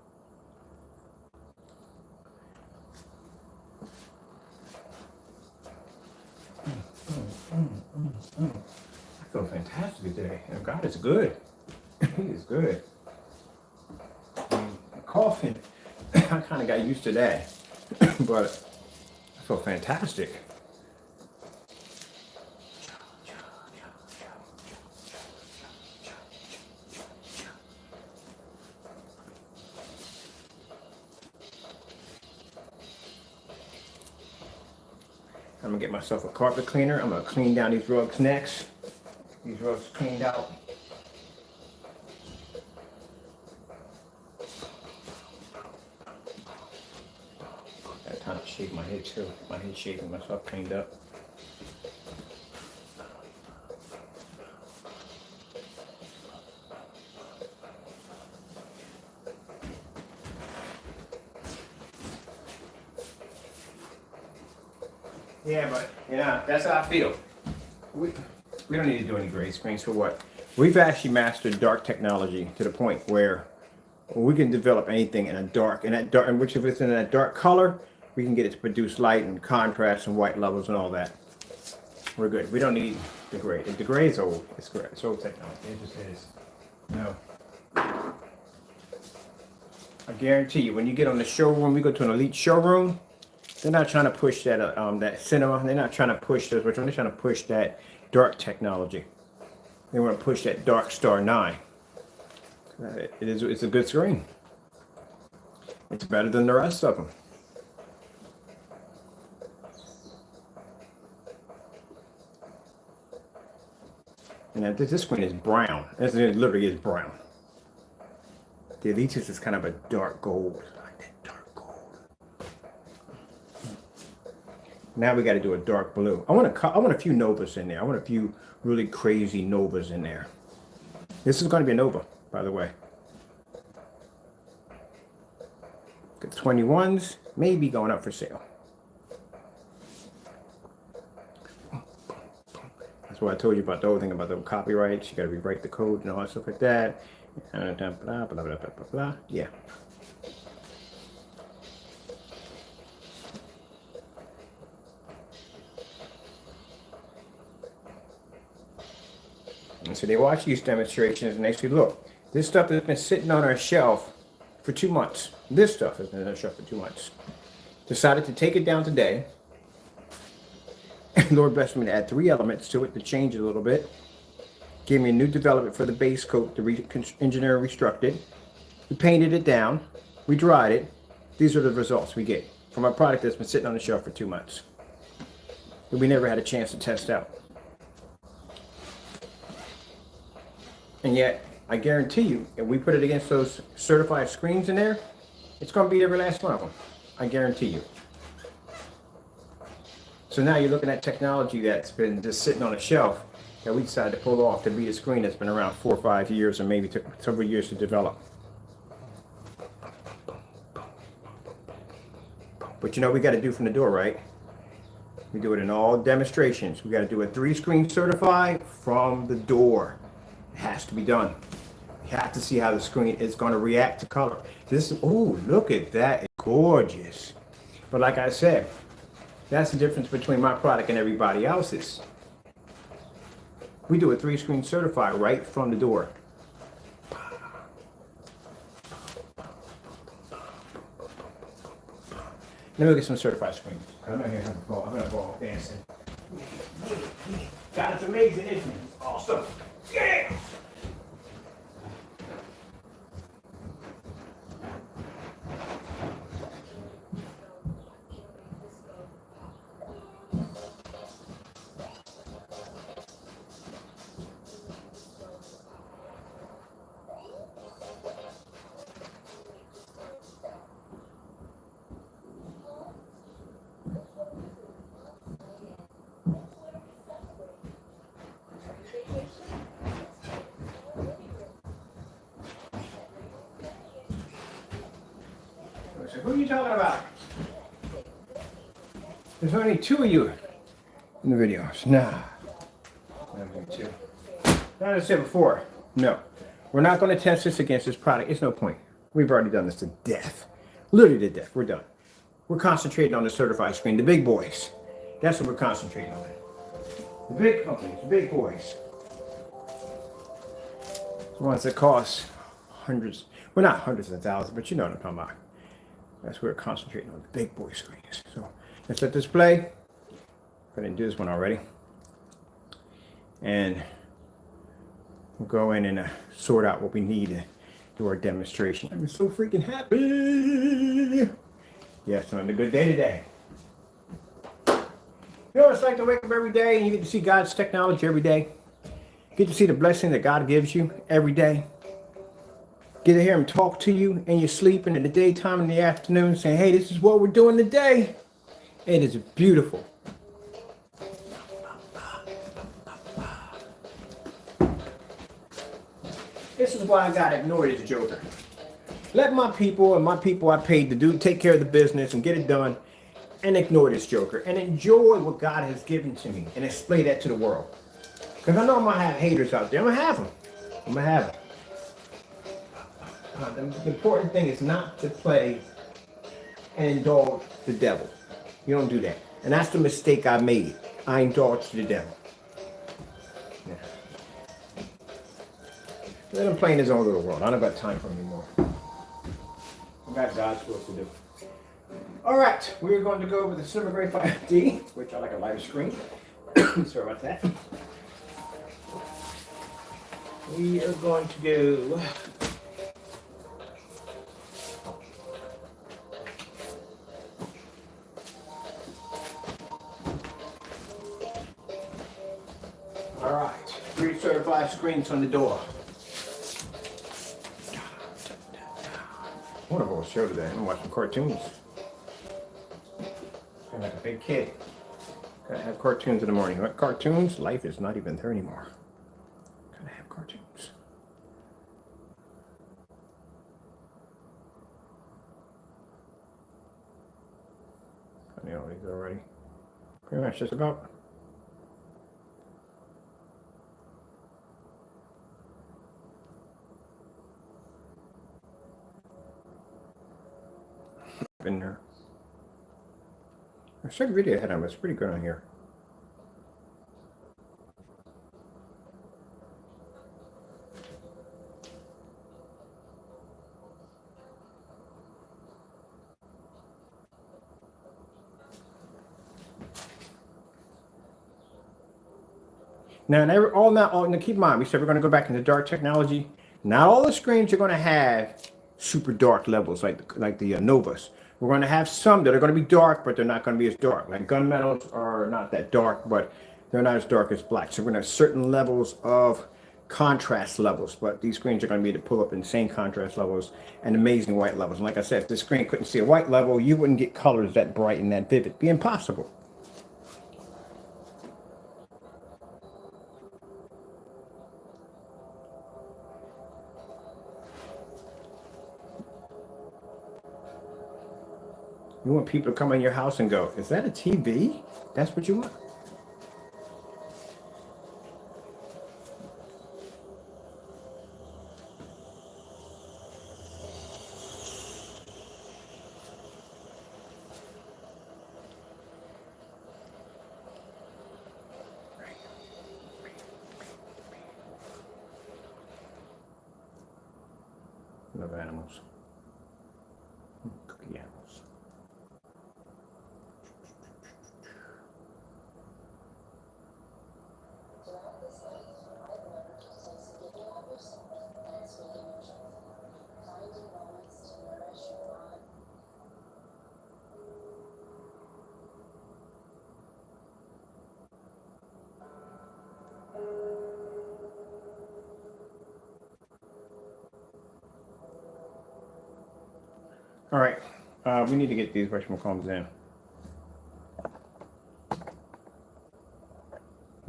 I feel fantastic today. And God is good. He is good. Coughing, I kind of got used to that. But I feel fantastic. I'm gonna get myself a carpet cleaner. I'm gonna clean down these rugs next. These rugs cleaned out. Got time to shave my head too. My head shaving myself cleaned up. Yeah, but yeah, that's how I feel. We don't need to do any gray screens for what? We've actually mastered dark technology to the point where we can develop anything in a dark, and which if it's in that dark color, we can get it to produce light and contrast and white levels and all that. We're good. We don't need the gray. The gray is old. It's great. It's old technology. It just is. No. I guarantee you, when you get on the showroom, we go to an elite showroom. They're not trying to push that that cinema. They're not trying to push this. They're trying to push that dark technology. They want to push that Dark Star 9. It's a good screen. It's better than the rest of them. And this screen is brown. It literally is brown. The Elites is kind of a dark gold. I like that dark gold. Now we got to do a dark blue. I want a few Novas in there. I want a few really crazy Novas in there. This is going to be a Nova, by the way. The 21s may be going up for sale. That's what I told you about the whole thing about the copyrights. You got to rewrite the code and all that stuff like that. Blah, blah, blah, blah, blah, blah, blah. Yeah. And so they watch these demonstrations and they say, look, this stuff has been sitting on our shelf for 2 months. This stuff has been on our shelf for 2 months. Decided to take it down today. And Lord blessed me to add 3 elements to it to change it a little bit. Gave me a new development for the base coat to engineer and restruct it. We painted it down. We dried it. These are the results we get from a product that's been sitting on the shelf for 2 months that we never had a chance to test out. And yet, I guarantee you, if we put it against those certified screens in there, it's going to be every last one of them. I guarantee you. So now you're looking at technology that's been just sitting on a shelf that we decided to pull off to beat a screen that's been around 4 or 5 years, and maybe took several years to develop. But you know what we got to do from the door, right? We do it in all demonstrations. We got to do a 3-screen certified from the door. It has to be done. You have to see how the screen is going to react to color. This, oh, look at that. It's gorgeous. But like I said, that's the difference between my product and everybody else's. We do a 3-screen certified right from the door. Let me get some certified screens. I'm not here having a ball. I'm gonna ball dancing. God, it's amazing, isn't it? It's awesome. Yeah! So who are you talking about? There's only 2 of you in the videos. Nah. Only 2. As I said before, no. We're not going to test this against this product. It's no point. We've already done this to death. Literally to death. We're done. We're concentrating on the certified screen, the big boys. That's what we're concentrating on. The big companies, the big boys. The ones that cost hundreds, well, not hundreds of thousands, but you know what I'm talking about. That's what we're concentrating on, the big boy screens. So let's let this play. I didn't do this one already. And we'll go in and sort out what we need to do our demonstration. I'm so freaking happy. Yes, I'm having a good day today. You know what it's like to wake up every day and you get to see God's technology every day? You get to see the blessing that God gives you every day. Get to hear him talk to you in your sleep and in the daytime and the afternoon saying, hey, this is what we're doing today. It is beautiful. This is why I got ignored as a joker. Let my people and my people I paid to do take care of the business and get it done and ignore this joker and enjoy what God has given to me and display that to the world. Because I know I'm going to have haters out there. I'm going to have them. I'm going to have them. The important thing is not to play and indulge the devil. You don't do that. And that's the mistake I made. I indulged the devil. Yeah. Let him play in his own little world. I don't got time for him anymore. I got God's work to do. All right, we're going to go with the Cinema Grey 5D, which I like a lighter screen. Sorry about that. We are going to go. All right, 3 certified screens on the door. I want to go show today. I'm watching cartoons. I'm like a big kid. Gotta have cartoons in the morning. What cartoons? Life is not even there anymore. Gotta have cartoons. I know these already. Pretty much just about. In there. I showed a video ahead of it. It's pretty good on here. Now, keep in mind, we said we're going to go back into dark technology. Not all the screens are going to have super dark levels like the Novas. We're going to have some that are going to be dark, but they're not going to be as dark. Like gunmetals are not that dark, but they're not as dark as black. So we're going to have certain levels of contrast levels, but these screens are going to be able to pull up insane contrast levels and amazing white levels. And like I said, if this screen couldn't see a white level, you wouldn't get colors that bright and that vivid. It'd be impossible. You want people to come in your house and go, is that a TV? That's what you want? Love animals. Cookie animals. All right, we need to get these whatchamacallits in.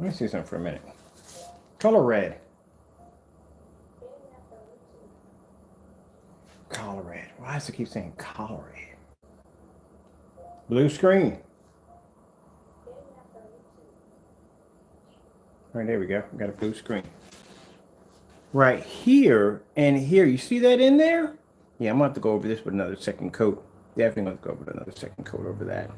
Let me see something for a minute. Color red. Color red. Why does it keep saying color red? Blue screen. All right, there we go. We got a blue screen. Right here and here. You see that in there? Yeah, I'm going to have to go over this with another second coat. Definitely going to go over another second coat over that.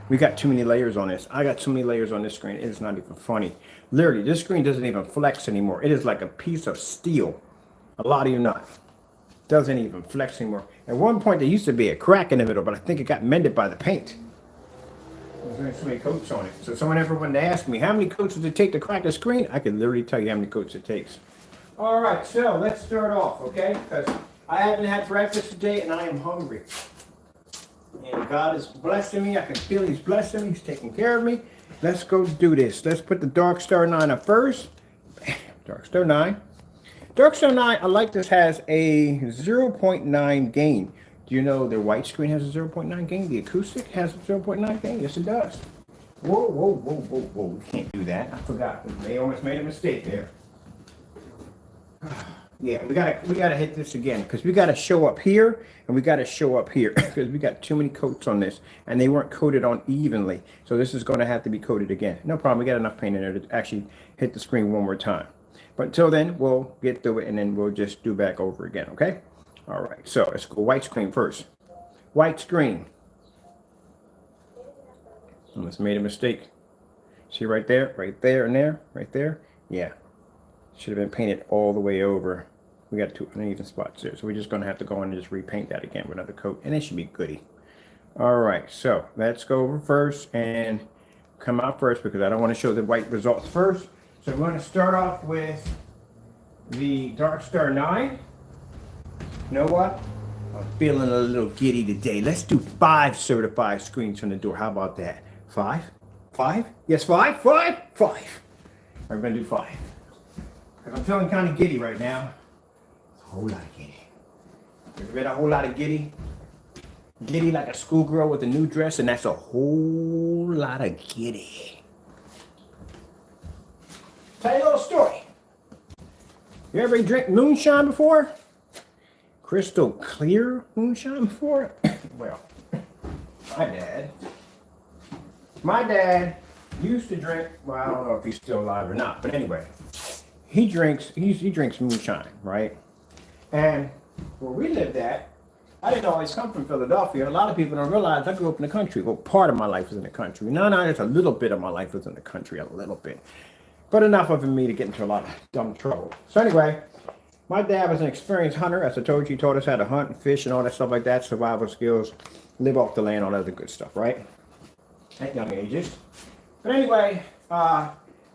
We got too many layers on this. I got too many layers on this screen. It is not even funny. Literally, this screen doesn't even flex anymore. It is like a piece of steel. A lot of you not. Doesn't even flex anymore. At one point, there used to be a crack in the middle, but I think it got mended by the paint. There's so many coats on it. So someone ever wanted to ask me, how many coats does it take to crack the screen? I could literally tell you how many coats it takes. All right, so let's start off, okay? Because I haven't had breakfast today, and I am hungry. And God is blessing me. I can feel He's blessing me. He's taking care of me. Let's go do this. Let's put the Dark Star 9 up first. Dark Star 9. Dark Star 9, I like this, has a 0.9 gain. Do you know their white screen has a 0.9 gain? The acoustic has a 0.9 gain? Yes, it does. Whoa, whoa, whoa, whoa, whoa. We can't do that. I forgot. They almost made a mistake there. Yeah, we gotta hit this again because we gotta show up here and we gotta show up here because we got too many coats on this and they weren't coated on evenly. So this is going to have to be coated again. No problem. We got enough paint in there to actually hit the screen one more time. But until then, we'll get through it and then we'll just do back over again. Okay. All right. So let's go white screen first. White screen. Almost made a mistake. See right there, and there, right there. Yeah. Should have been painted all the way over. We got two uneven spots there. So we're just going to have to go in and just repaint that again with another coat. And it should be goody. All right. So let's go over first and come out first because I don't want to show the white results first. So we're going to start off with the Dark Star 9. You know what? I'm feeling a little giddy today. Let's do 5 certified screens from the door. How about that? 5? 5? Yes, 5? 5? 5. We're going to do 5. I'm feeling kind of giddy right now. It's a whole lot of giddy. You ever been a whole lot of giddy? Giddy like a schoolgirl with a new dress, and that's a whole lot of giddy. Tell you a little story. You ever drink moonshine before? Crystal clear moonshine before? Well, my dad used to drink, well, I don't know if he's still alive or not, but anyway, he drinks moonshine, right? And where we lived at, I didn't always come from Philadelphia. A lot of people don't realize I grew up in the country. Well, part of my life was in the country. No, just a little bit of my life was in the country, a little bit. But enough of me to get into a lot of dumb trouble. So anyway, my dad was an experienced hunter. As I told you, he taught us how to hunt and fish and all that stuff like that, survival skills, live off the land, all that other good stuff, right? At young ages. But anyway,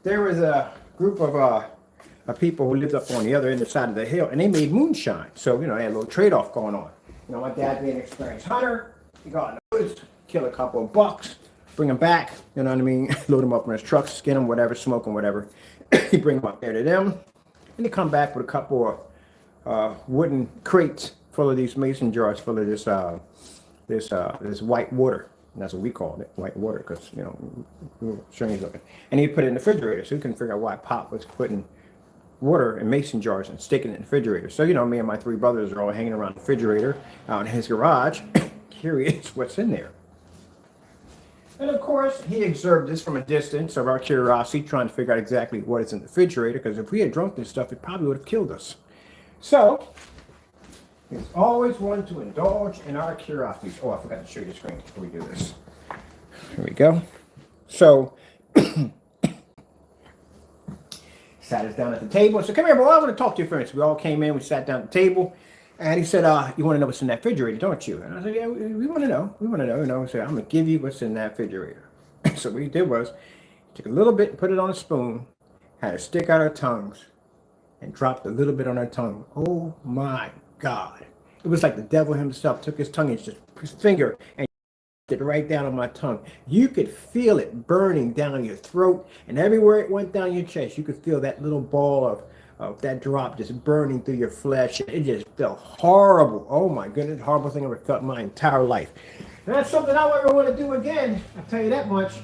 there was a group of people who lived up on the other end of the side of the hill, and they made moonshine. So, they had a little trade-off going on. My dad being an experienced hunter, he got in the woods, kill a couple of bucks, bring them back, you know what I mean? Load them up in his truck, skin them, whatever, smoke them, whatever. He bring them up there to them, and they come back with a couple of wooden crates full of these mason jars full of this white water. And that's what we called it, white water, because, we were strange looking. And he put it in the refrigerator, so we couldn't figure out why Pop was putting water in mason jars and sticking it in the refrigerator. So, me and my three brothers are all hanging around the refrigerator out in his garage, curious what's in there. And of course, he observed this from a distance of our curiosity, trying to figure out exactly what is in the refrigerator, because if we had drunk this stuff, it probably would have killed us. So, he's always one to indulge in our curiosities. Oh, I forgot to show you the screen before we do this. Here we go. So, sat us down at the table and said, "Come here, boy, I want to talk to you first." We all came in, we sat down at the table, and he said, "You want to know what's in that refrigerator, don't you?" And I said, "Yeah, we want to know. We want to know, He said, "I'm going to give you what's in that refrigerator." So what he did was, took a little bit, put it on a spoon, had us stick out our tongues, and dropped a little bit on our tongue. Oh my God. It was like the devil himself took his tongue and just his finger and it right down on my tongue. You could feel it burning down your throat, and everywhere it went down your chest, you could feel that little ball of that drop just burning through your flesh. It just felt horrible. Oh my goodness, horrible thing I ever felt in my entire life. And that's something I don't ever want to do again. I'll tell you that much.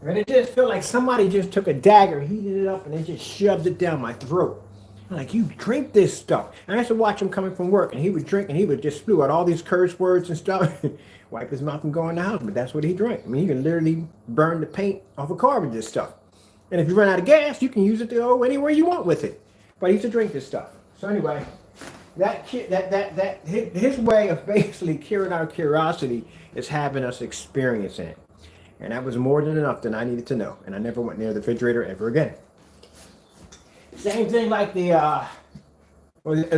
And it just felt like somebody just took a dagger, heated it up, and they just shoved it down my throat. I'm like, you drink this stuff. And I used to watch him coming from work, and he would drink, and he would just spew out all these curse words and stuff. Wipe his mouth and go in the house, but that's what he drank. I mean, you can literally burn the paint off a car with this stuff. And if you run out of gas, you can use it to go anywhere you want with it. But he used to drink this stuff. So anyway, his way of basically curing our curiosity is having us experiencing it. And that was more than enough that I needed to know. And I never went near the refrigerator ever again. Same thing like the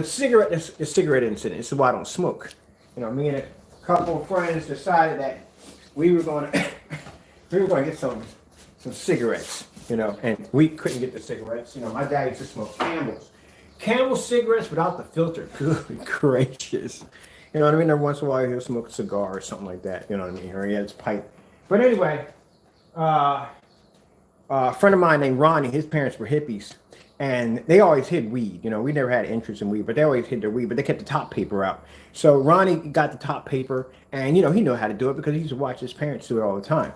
cigarette incident. This is why I don't smoke. Me and a couple of friends decided that we were going to get some cigarettes, and we couldn't get the cigarettes. My dad used to smoke Camel cigarettes without the filter. Good gracious. You know what I mean? Every once in a while he'll smoke a cigar or something like that. You know what I mean? Or he had his pipe. But anyway, a friend of mine named Ronnie, his parents were hippies. And they always hid weed. We never had interest in weed, but they always hid their weed, but they kept the top paper out. So Ronnie got the top paper, and, he knew how to do it because he used to watch his parents do it all the time.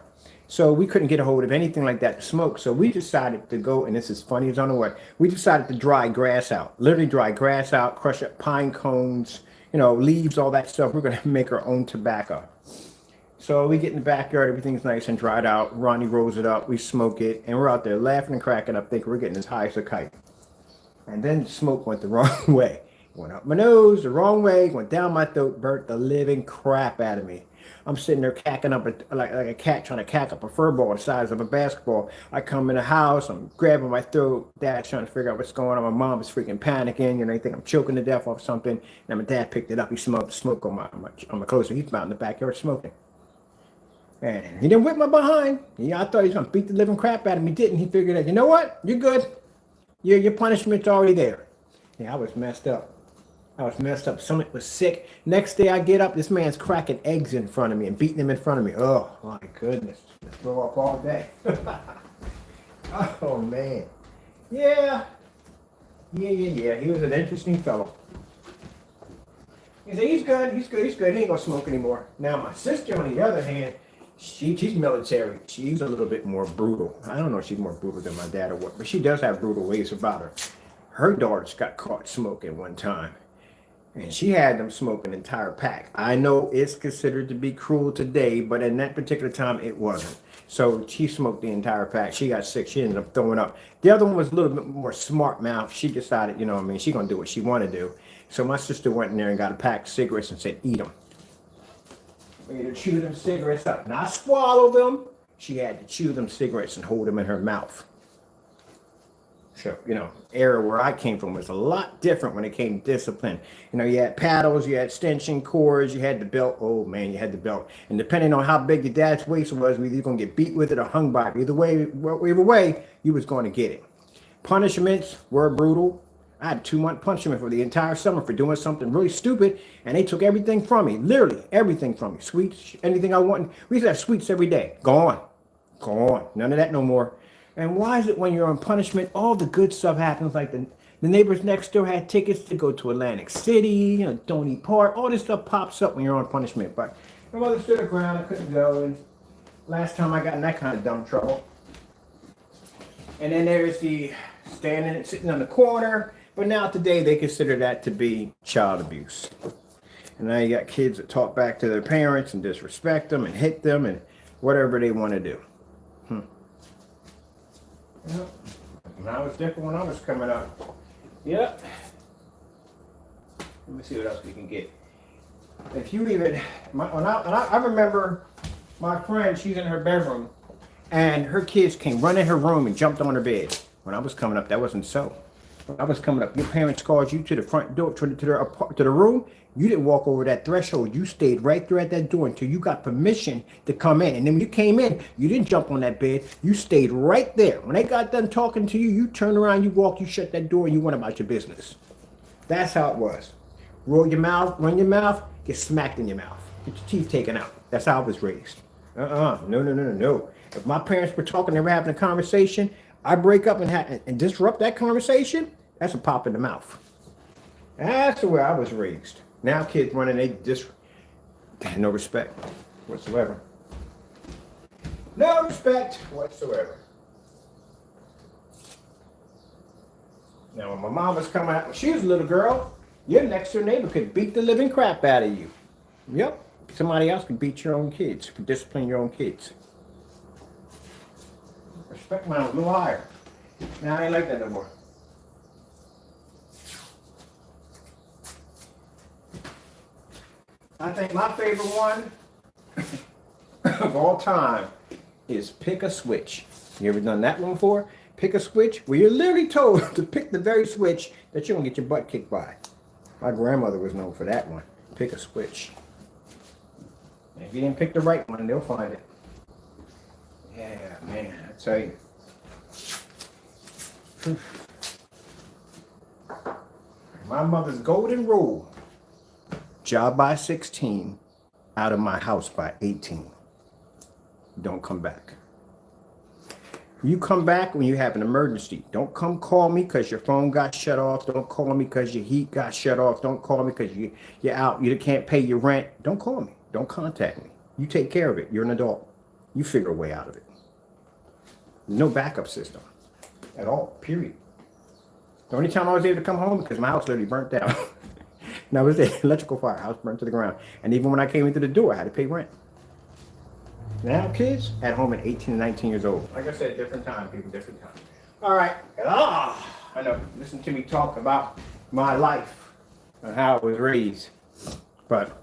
So we couldn't get a hold of anything like that to smoke. So we decided to go, and this is funny as I don't know what, we decided to dry grass out, literally dry grass out, crush up pine cones, leaves, all that stuff. We're going to make our own tobacco. So we get in the backyard, everything's nice and dried out. Ronnie rolls it up, we smoke it, and we're out there laughing and cracking up, thinking we're getting as high as a kite. And then the smoke went the wrong way. It went up my nose the wrong way, went down my throat, burnt the living crap out of me. I'm sitting there cacking up like a cat trying to cack up a fur ball the size of a basketball. I come in the house, I'm grabbing my throat, Dad's trying to figure out what's going on. My mom is freaking panicking, they think I'm choking to death off something. And my dad picked it up, he smelled the smoke on my clothes, so he's out in the backyard smoking. And he didn't whip my behind. I thought he was going to beat the living crap out of me. Didn't. He figured out, you know what? You're good. Your punishment's already there. Yeah, I was messed up. Stomach was sick. Next day I get up, this man's cracking eggs in front of me and beating them in front of me. Oh, my goodness. Just throw up all day. Oh, man. Yeah. He was an interesting fellow. He said, he's good. He ain't going to smoke anymore. Now, my sister, on the other hand, She's military. She's a little bit more brutal. I don't know if she's more brutal than my dad or what, but she does have brutal ways about her. Her daughters got caught smoking one time, and she had them smoke an entire pack. I know it's considered to be cruel today, but in that particular time, it wasn't. So she smoked the entire pack. She got sick. She ended up throwing up. The other one was a little bit more smart mouth. She decided, you know what I mean, she's going to do what she want to do. So my sister went in there and got a pack of cigarettes and said, eat them. We had to chew them cigarettes up. Not swallow them. She had to chew them cigarettes and hold them in her mouth. So, you know, era where I came from was a lot different when it came to discipline. You know, you had paddles, you had extension cords, you had the belt. Oh, man, you had the belt. And depending on how big your dad's waist was, you're going to get beat with it or hung by it. Either way, you was going to get it. Punishments were brutal. I had a 2-month punishment for the entire summer for doing something really stupid, and they took everything from me. Literally, everything from me. Sweets, anything I wanted. We used to have sweets every day. Gone. Gone. None of that no more. And why is it when you're on punishment, all the good stuff happens? Like the neighbors next door had tickets to go to Atlantic City, you know, Stony Park. All this stuff pops up when you're on punishment. But my mother stood her ground. I couldn't go. And last time I got in that kind of dumb trouble. And then there's the standing and sitting on the corner. But now today they consider that to be child abuse. And now you got kids that talk back to their parents and disrespect them and hit them and whatever they want to do. Yep. Now it's different when I was coming up. Yep. Let me see what else we can get. If you even, I remember my friend, she's in her bedroom, and her kids came running in her room and jumped on her bed. When I was coming up, that wasn't so. When I was coming up, your parents called you to the front door, to the room. You didn't walk over that threshold. You stayed right there at that door until you got permission to come in. And then when you came in, you didn't jump on that bed. You stayed right there. When they got done talking to you, you turned around, you walked, you shut that door, and you went about your business. That's how it was. Roll your mouth, run your mouth, get smacked in your mouth. Get your teeth taken out. That's how I was raised. No. If my parents were talking, they were having a conversation, I break up and disrupt that conversation, that's a pop in the mouth. That's the way I was raised. Now kids running, they no respect whatsoever. No respect whatsoever. Now when my mom was coming out, when she was a little girl, your next door neighbor could beat the living crap out of you. Yep. Somebody else could beat your own kids, could discipline your own kids. Respect mine was a little higher. Now I ain't like that no more. I think my favorite one of all time is pick a switch. You ever done that one before? Pick a switch where you're literally told to pick the very switch that you're gonna get your butt kicked by. My grandmother was known for that one. Pick a switch. And if you didn't pick the right one, they'll find it. Yeah, man, I tell you. My mother's golden rule. Job by 16, out of my house by 18. Don't come back. You come back when you have an emergency. Don't come call me because your phone got shut off. Don't call me because your heat got shut off. Don't call me because you're out. You can't pay your rent. Don't call me. Don't contact me. You take care of it. You're an adult. You figure a way out of it. No backup system at all, period. The only time I was able to come home because my house literally burnt down. And I was the electrical fire, house burnt to the ground. And even when I came into the door, I had to pay rent. Now kids at home at 18 and 19 years old. Like I said, different time, people, different time. All right. I know, listen to me talk about my life and how I was raised. But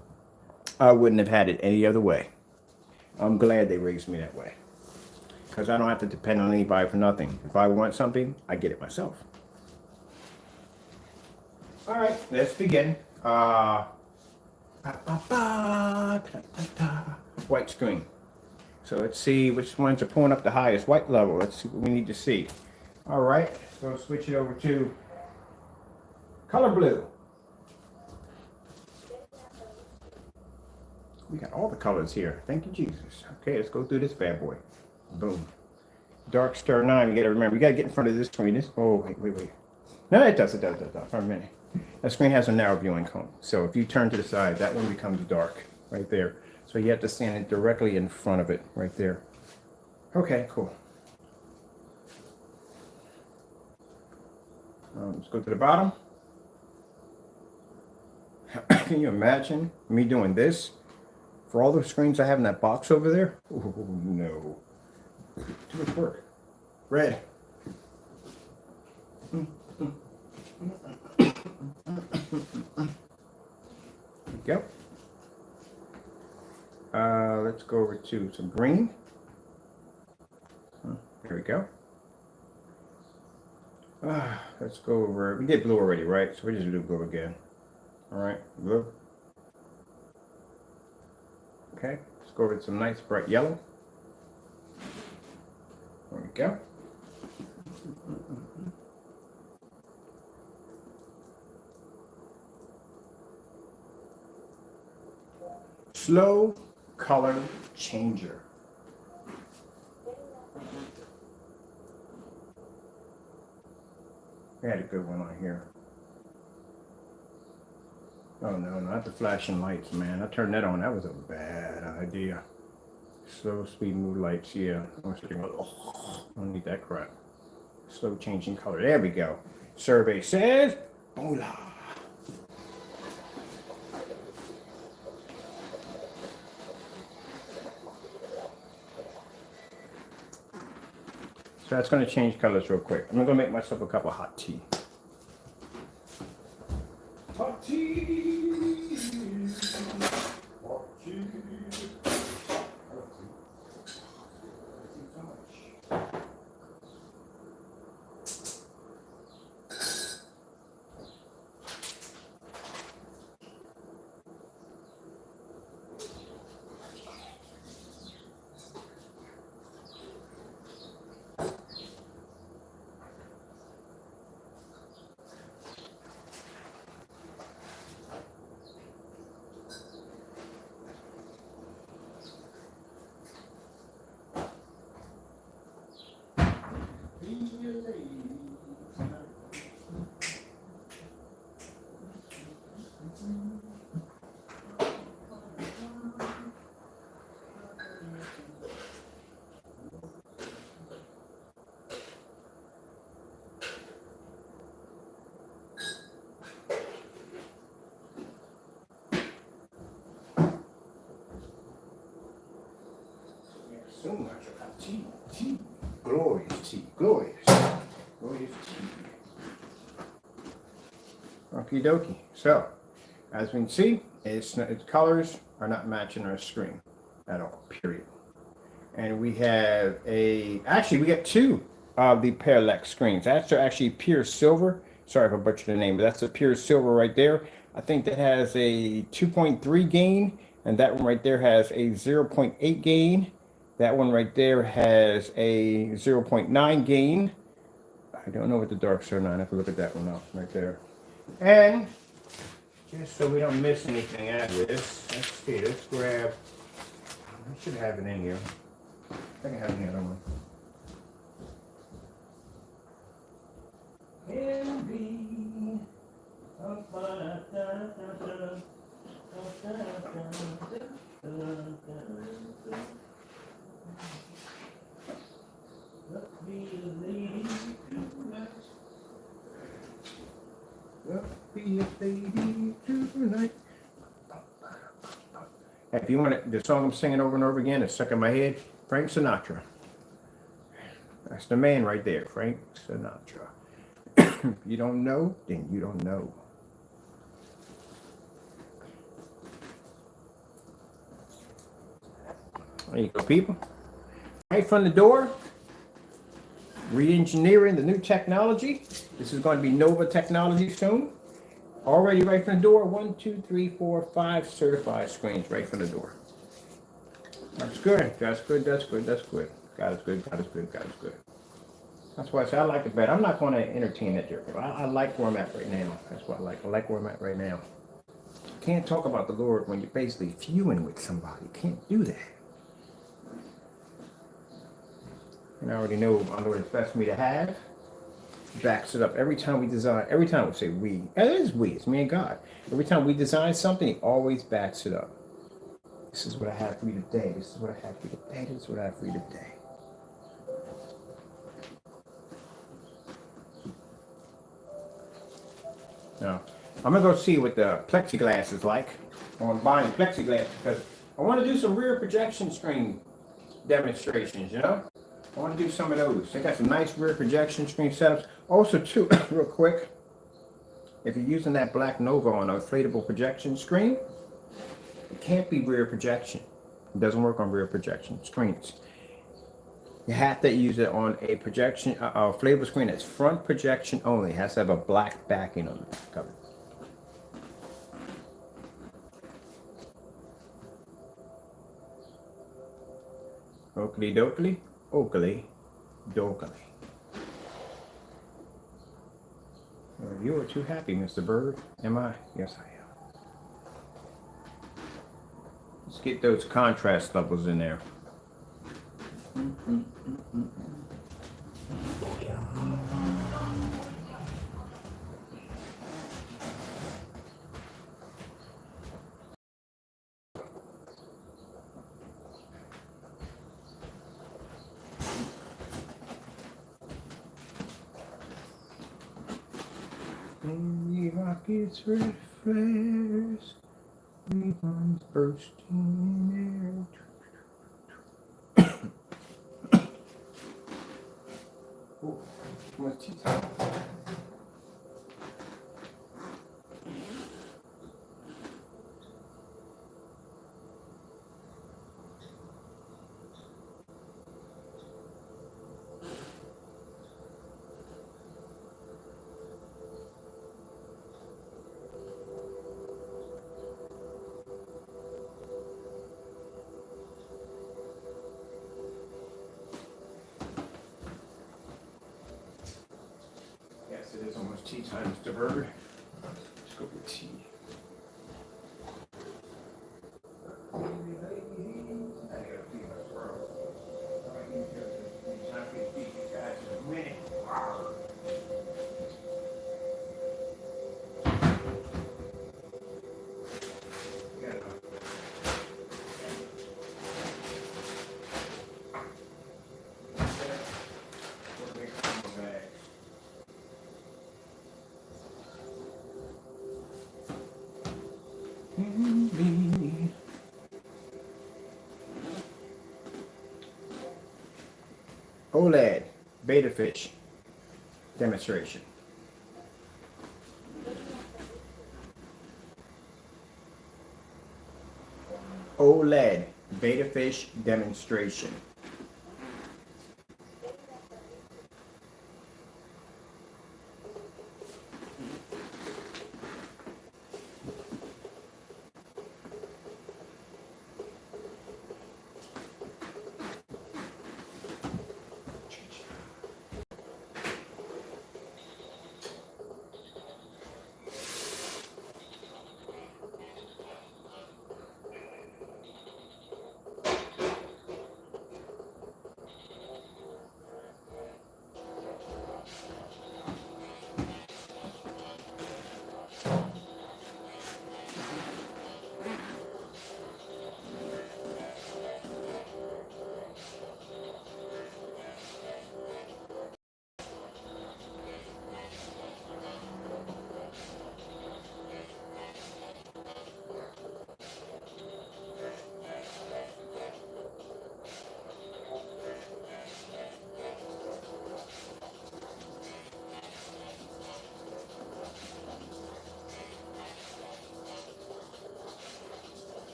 I wouldn't have had it any other way. I'm glad they raised me that way. Because I don't have to depend on anybody for nothing. If I want something, I get it myself. All right, let's begin. White screen. So let's see which ones are pulling up the highest white level. Let's see what we need to see. All right, so switch it over to color blue. We got all the colors here. Thank you, Jesus. Okay, let's go through this bad boy. Boom. Dark star 9. You got to remember, you got to get in front of this screen. Oh, wait. No, it does. For a minute. That screen has a narrow viewing cone. So if you turn to the side, that one becomes dark right there. So So you have to stand it directly in front of it, right there. Okay, cool. Let's go to the bottom. Can you imagine me doing this for all the screens I have in that box over there? Oh, no. Too much work. Red. Go. Let's go over to some green. There we go. Let's go over. We did blue already, right? So we just do blue again. All right, blue. Okay, let's go over to some nice bright yellow. There we go. Slow color changer. We had a good one on here. Oh no, not the flashing lights, man. I turned that on. That was a bad idea. Slow speed move lights, yeah. I don't need that crap. Slow changing color. There we go. Survey says, hola. So that's going to change colors real quick. I'm going to make myself a cup of hot tea. Hot tea. Hot tea. So much about tea, glorious tea, glorious tea. Okie dokie. So, as we can see, its colors are not matching our screen at all, period. And we have actually we got two of the Parallax screens. That's actually pure silver. Sorry if I butchered the name, but that's a pure silver right there. I think that has a 2.3 gain, and that one right there has a 0.8 gain. That one right there has a 0.9 gain. I don't know what the darks are now. I have to look at that one up right there. And just so we don't miss anything out of this, let's see, let's grab, I should have it in here. I think I have the other one. If you want it, the song I'm singing over and over again is stuck in my head, Frank Sinatra. That's the man right there, Frank Sinatra. If you don't know, then you don't know. There you go, people. Right from the door, re-engineering the new technology. This is going to be Nova technology soon. Already right from the door, 1, 2, 3, 4, 5 certified screens right from the door. That's good. That's good. That's good. That's good. God is good. God is good. God is good. That's why I say I like it better. I'm not going to entertain that jerk. I like where I'm at right now. That's what I like. I like where I'm at right now. You can't talk about the Lord when you're basically fuming with somebody. You can't do that. And I already know my Lord is best for me to have. Backs it up every time we design. Every time we say we. It is we. It's me and God. Every time we design something, he always backs it up. This is what I have for you today. This is what I have for you today. This is what I have for you today. Now, I'm gonna go see what the plexiglass is like on buying plexiglass because I want to do some rear projection screen demonstrations, you know? I want to do some of those. They got some nice rear projection screen setups. Also, too, real quick, if you're using that Black Nova on an inflatable projection screen, it can't be rear projection. It doesn't work on rear projection screens. You have to use it on a projection, inflatable screen that's front projection only. It has to have a black backing on the cover. Oakley dokley, oakley dokley. You are too happy, Mr. Bird. Am I? Yes, I am. Let's get those contrast levels in there. In the rocket's red flares, neons bursting in air. Oh, too much tea time. Yes, it is almost tea time, Mr. Bird. Let's go with tea. OLED beta fish demonstration. OLED beta fish demonstration.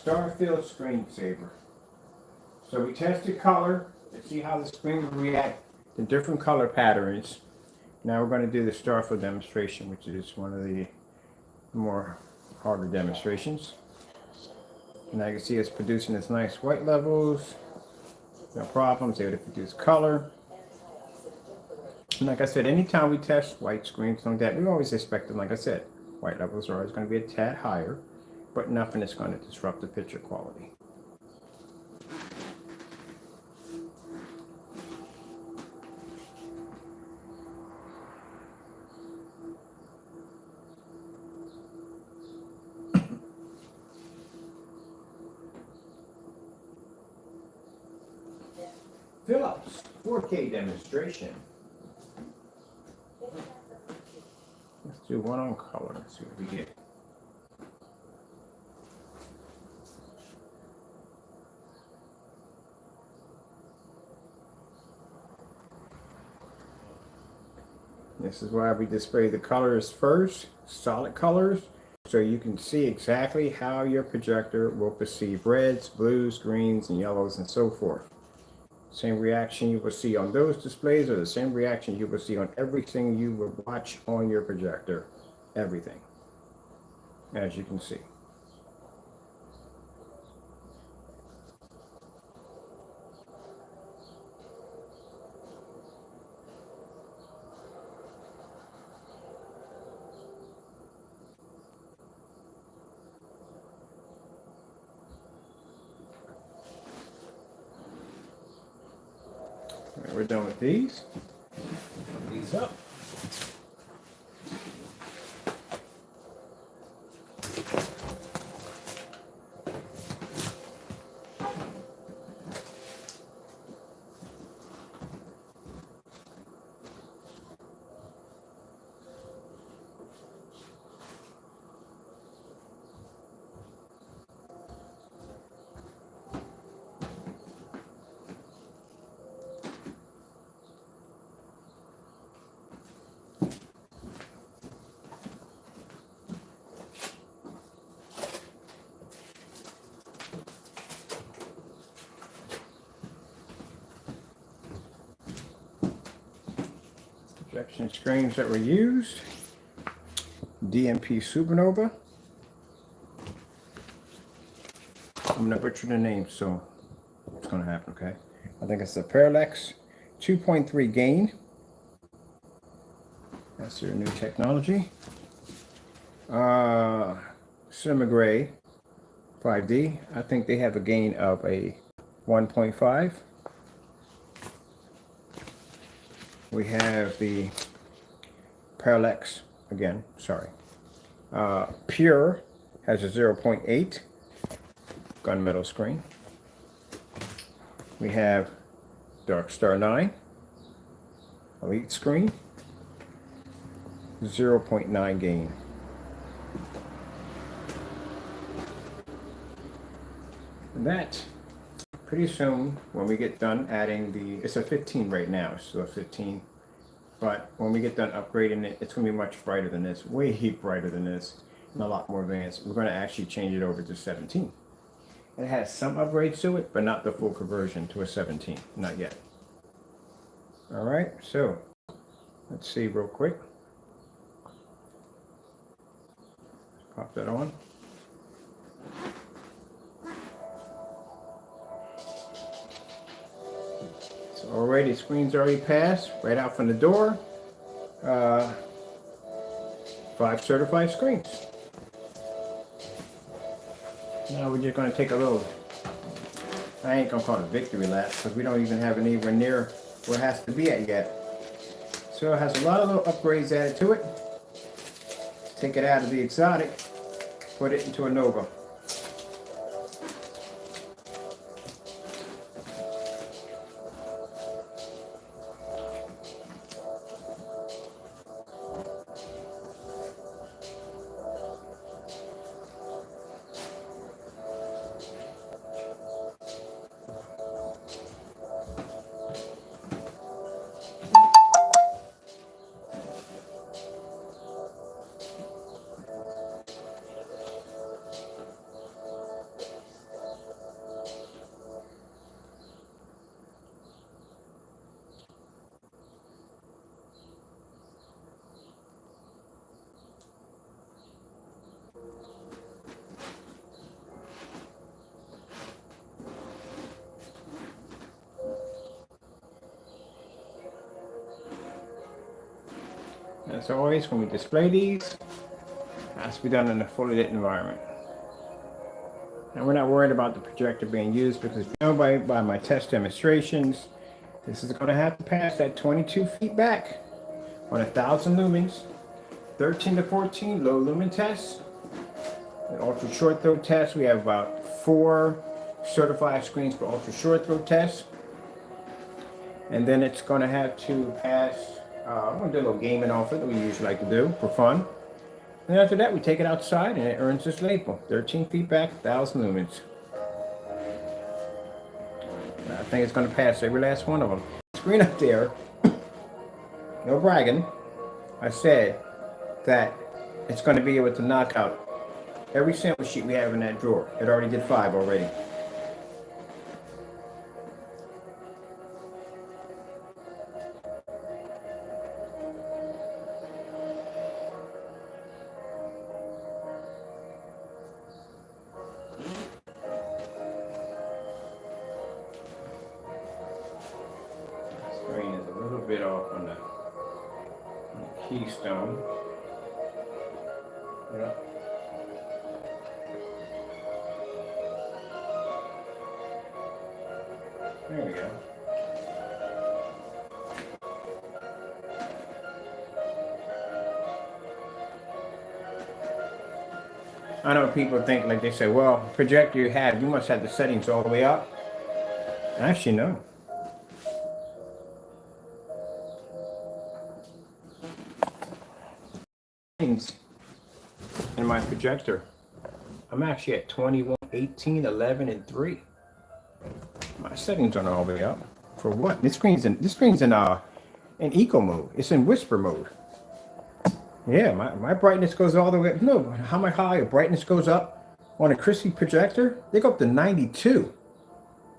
Starfield screensaver. So we tested color to see how the screen will react to different color patterns. Now we're going to do the Starfield demonstration, which is one of the more harder demonstrations. And I can see it's producing its nice white levels. No problems, able to produce color. And like I said, anytime we test white screens like that, we always expect them, like I said, white levels are always going to be a tad higher, but nothing is going to disrupt the picture quality. Philips 4K demonstration. Let's do one on color. Let's see what we get. This is why we display the colors first, solid colors, so you can see exactly how your projector will perceive reds, blues, greens, and yellows, and so forth. Same reaction you will see on those displays are the same reaction you will see on everything you will watch on your projector. Everything, as you can see. Right, we're done with these. Put these up. Projection screens that were used. DMP Supernova. I'm gonna butcher the name, so it's gonna happen, okay? I think it's the Parallax 2.3 gain. That's their new technology. Cinema Gray 5D. I think they have a gain of a 1.5. We have the Parallax, again, sorry. Pure has a 0.8 gunmetal screen. We have Dark Star 9 Elite screen, 0.9 gain. And that, pretty soon, when we get done adding it's a 15 right now, so a 15. But when we get done upgrading it, it's going to be much brighter than this, way brighter than this, and a lot more advanced. We're going to actually change it over to 17. It has some upgrades to it, but not the full conversion to a 17, not yet. All right, so let's see real quick. Pop that on. So already, screen's already passed, right out from the door. 5 certified screens. Now we're just going to take a little, I ain't going to call it a victory lap, because we don't even have it anywhere near where it has to be at yet. So it has a lot of little upgrades added to it. Take it out of the exotic, put it into a Nova. As always, when we display these, it has to be done in a fully lit environment. And we're not worried about the projector being used because you know by my test demonstrations, this is going to have to pass that 22 feet back on 1,000 lumens, 13 to 14 low lumen tests. The ultra short throw test, we have about 4 certified screens for ultra short throw tests. And then it's going to have to pass, I'm going to do a little gaming off it that we usually like to do for fun. And after that, we take it outside and it earns this label, 13 feet back, 1,000 lumens. I think it's going to pass every last one of them. Screen up there, no bragging, I said that it's going to be able to knock out every sample sheet we have in that drawer. It already did 5 already. Screen is a little bit off on the keystone. Yeah. There we go. I know people think, like they say, well, projector you have, you must have the settings all the way up. Actually, no. In my projector, I'm actually at 21, 18, 11, and 3. My settings aren't all the way up. For what? This screen's in eco mode. It's in whisper mode. Yeah, my brightness goes all the way. No, how high a brightness goes up on a Christie projector? They go up to 92.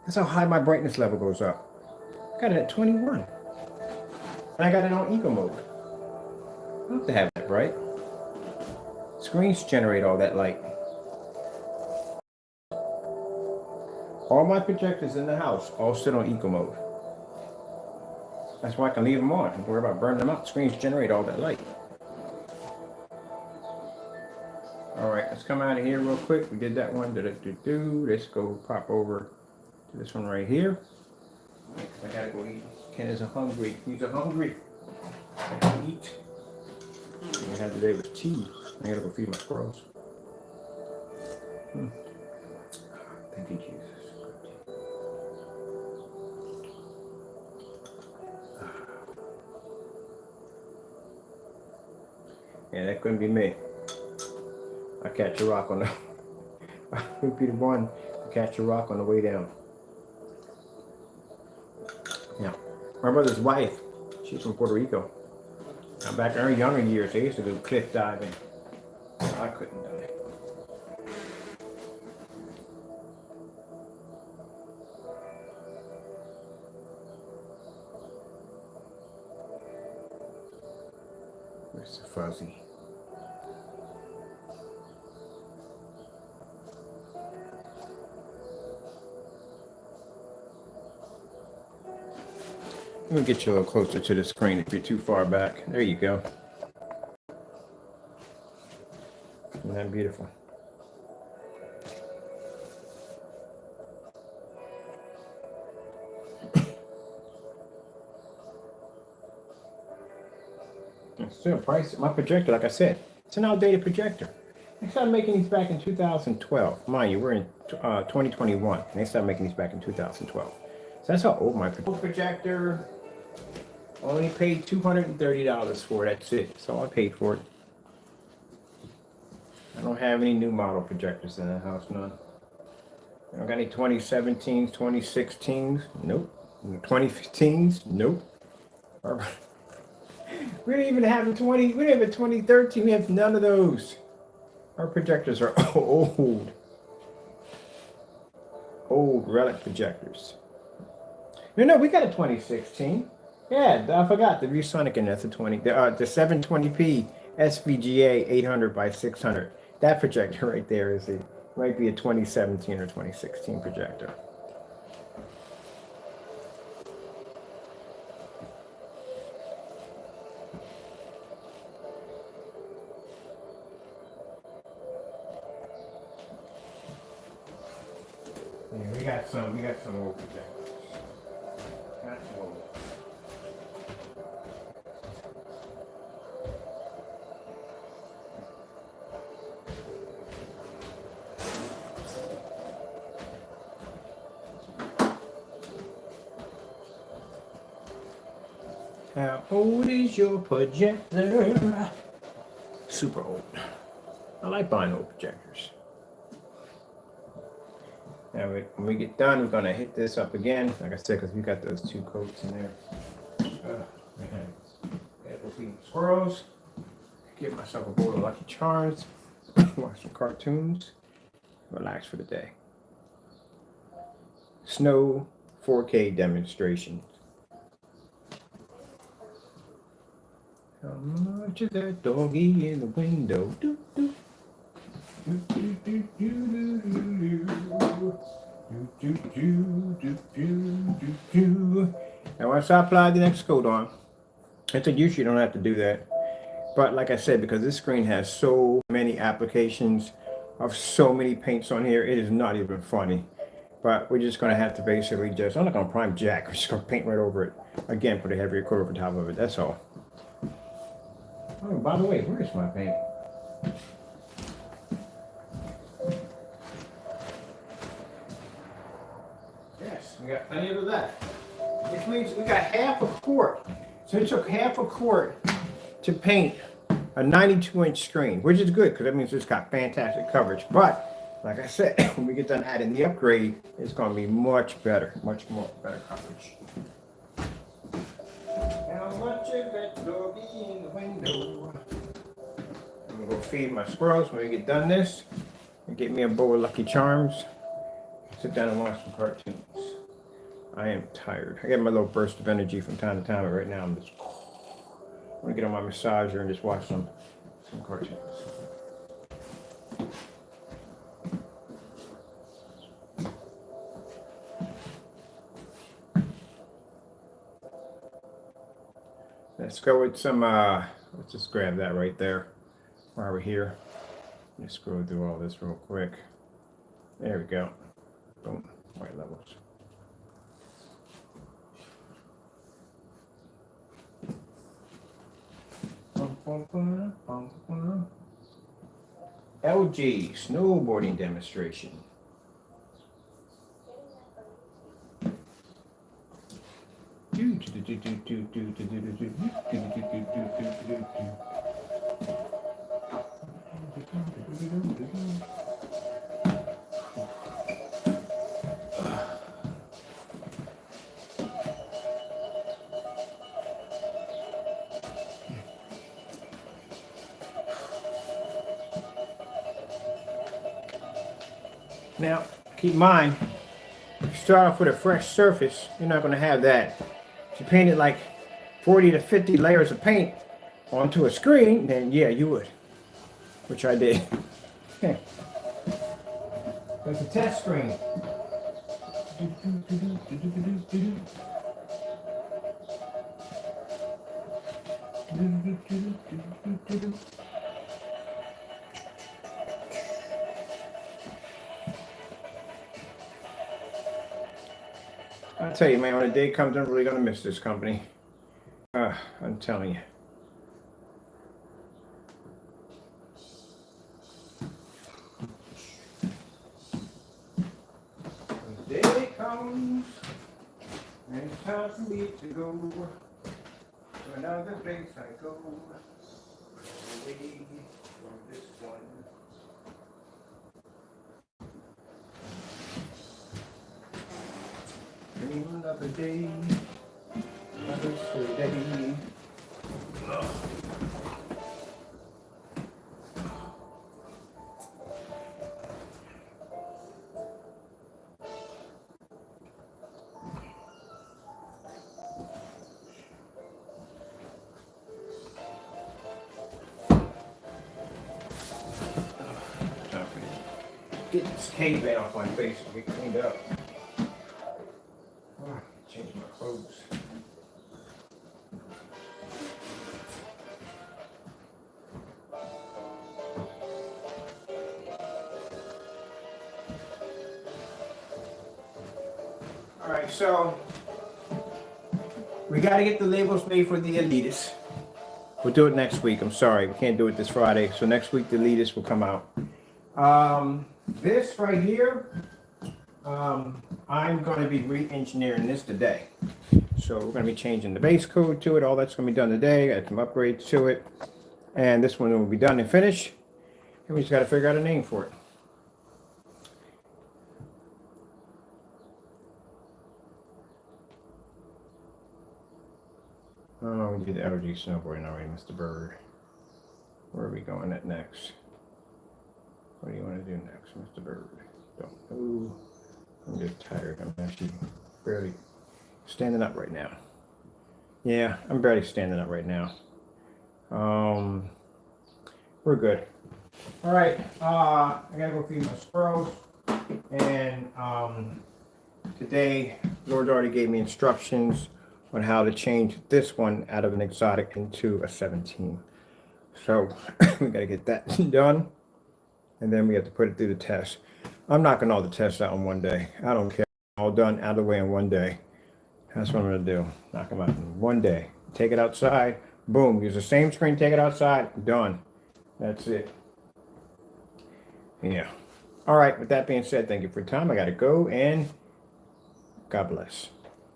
That's how high my brightness level goes up. I got it at 21. And I got it on eco mode. I don't have to have that bright. Screens generate all that light. All my projectors in the house all sit on eco mode. That's why I can leave them on. Don't worry about burning them out. Screens generate all that light. All right, let's come out of here real quick. We did that one. Let's go pop over to this one right here. I gotta go eat. Ken is hungry. He's hungry. I gotta eat. All I had today was tea. I gotta go feed my squirrels. Thank you, Jesus. Yeah, that couldn't be me. I catch a rock on the. I would be the one to catch a rock on the way down. Yeah, my brother's wife, she's from Puerto Rico. Now, back in her younger years, they used to do cliff diving. I couldn't do it. Where's the fuzzy? Let me get you a little closer to the screen if you're too far back. There you go. Isn't that beautiful? It's still pricey. My projector, like I said, it's an outdated projector. They started making these back in 2012. Mind you, we're in 2021, and they started making these back in 2012. So that's how old my projector. Only paid $230 for it. That's it. That's all I paid for it. I don't have any new model projectors in the house, none. I don't got any 2017s, 2016s, nope. 2015s, nope. We didn't even have a 2013. We have none of those. Our projectors are old. Old relic projectors. No, we got a 2016. Yeah, I forgot the ViewSonic, and that's a 20. The 720p SVGA 800 by 600. That projector right there might be a 2017 or 2016 projector. Yeah, we got some old projectors. Got some old. How old is your projector? Super old. I like buying old projectors. Now, when we get done, we're gonna hit this up again. Like I said, because we got those 2 coats in there. We'll feed squirrels. Get myself a bowl of Lucky Charms. Watch some cartoons. Relax for the day. Snow 4K demonstration. How much is that doggy in the window? Do, do. Do, do, do, do, do, do, do, do, do. Now once I apply the next coat on, I think usually you don't have to do that. But like I said, because this screen has so many applications of so many paints on here, it is not even funny. But we're just going to have to basically I'm not going to prime jack. We're just going to paint right over it. Again, put a heavier coat over top of it. That's all. Oh, by the way, where is my paint? Yes, we got plenty of that. Which means we got half a quart. So it took half a quart to paint a 92-inch screen, which is good because that means it's got fantastic coverage. But like I said, when we get done adding the upgrade, it's going to be much better, much more better coverage. How much is that doggy in the window? I'm going to go feed my squirrels when we get done this and get me a bowl of Lucky Charms. Sit down and watch some cartoons. I am tired. I get my little burst of energy from time to time, but right now I'm just going to get on my massager and just watch some cartoons. Let's go with some, let's just grab that right there while we're here. Let's scroll through all this real quick. There we go. Boom, white levels. LG snowboarding demonstration. Now, keep in mind, if you start off with a fresh surface, you're not going to have that. If you painted like 40 to 50 layers of paint onto a screen, then yeah, you would. Which I did. That's a test screen. I tell you, man, when the day comes, I'm really gonna miss this company. I'm telling you. When the day comes, and it's time for me to go to another place I go. Away from this one. Another day, another day. Get this cave off my face and get cleaned up. Change my clothes. All right, so we got to get the labels made for the Elitist. We'll do it next week. I'm sorry, we can't do it this Friday. So next week the Elitist will come out. This right here, I'm going to be re-engineering this today. So we're going to be changing the base code to it. All that's going to be done today. Add some upgrades to it. And this one will be done and finished. And we just got to figure out a name for it. Oh, we did the LG snowboarding already, Mr. Bird. Where are we going at next? What do you want to do next, Mr. Bird? Don't move. I'm just tired. I'm actually barely standing up right now. Yeah, I'm barely standing up right now. We're good. All right. I gotta go feed my squirrels. And today, Lord already gave me instructions on how to change this one out of an exotic into a 17. So we got to get that done, and then we have to put it through the test. I'm knocking all the tests out in one day. I don't care. All done, out of the way in one day. That's what I'm going to do. Knock them out in one day. Take it outside. Boom. Use the same screen. Take it outside. Done. That's it. Yeah. All right. With that being said, thank you for your time. I got to go, and God bless.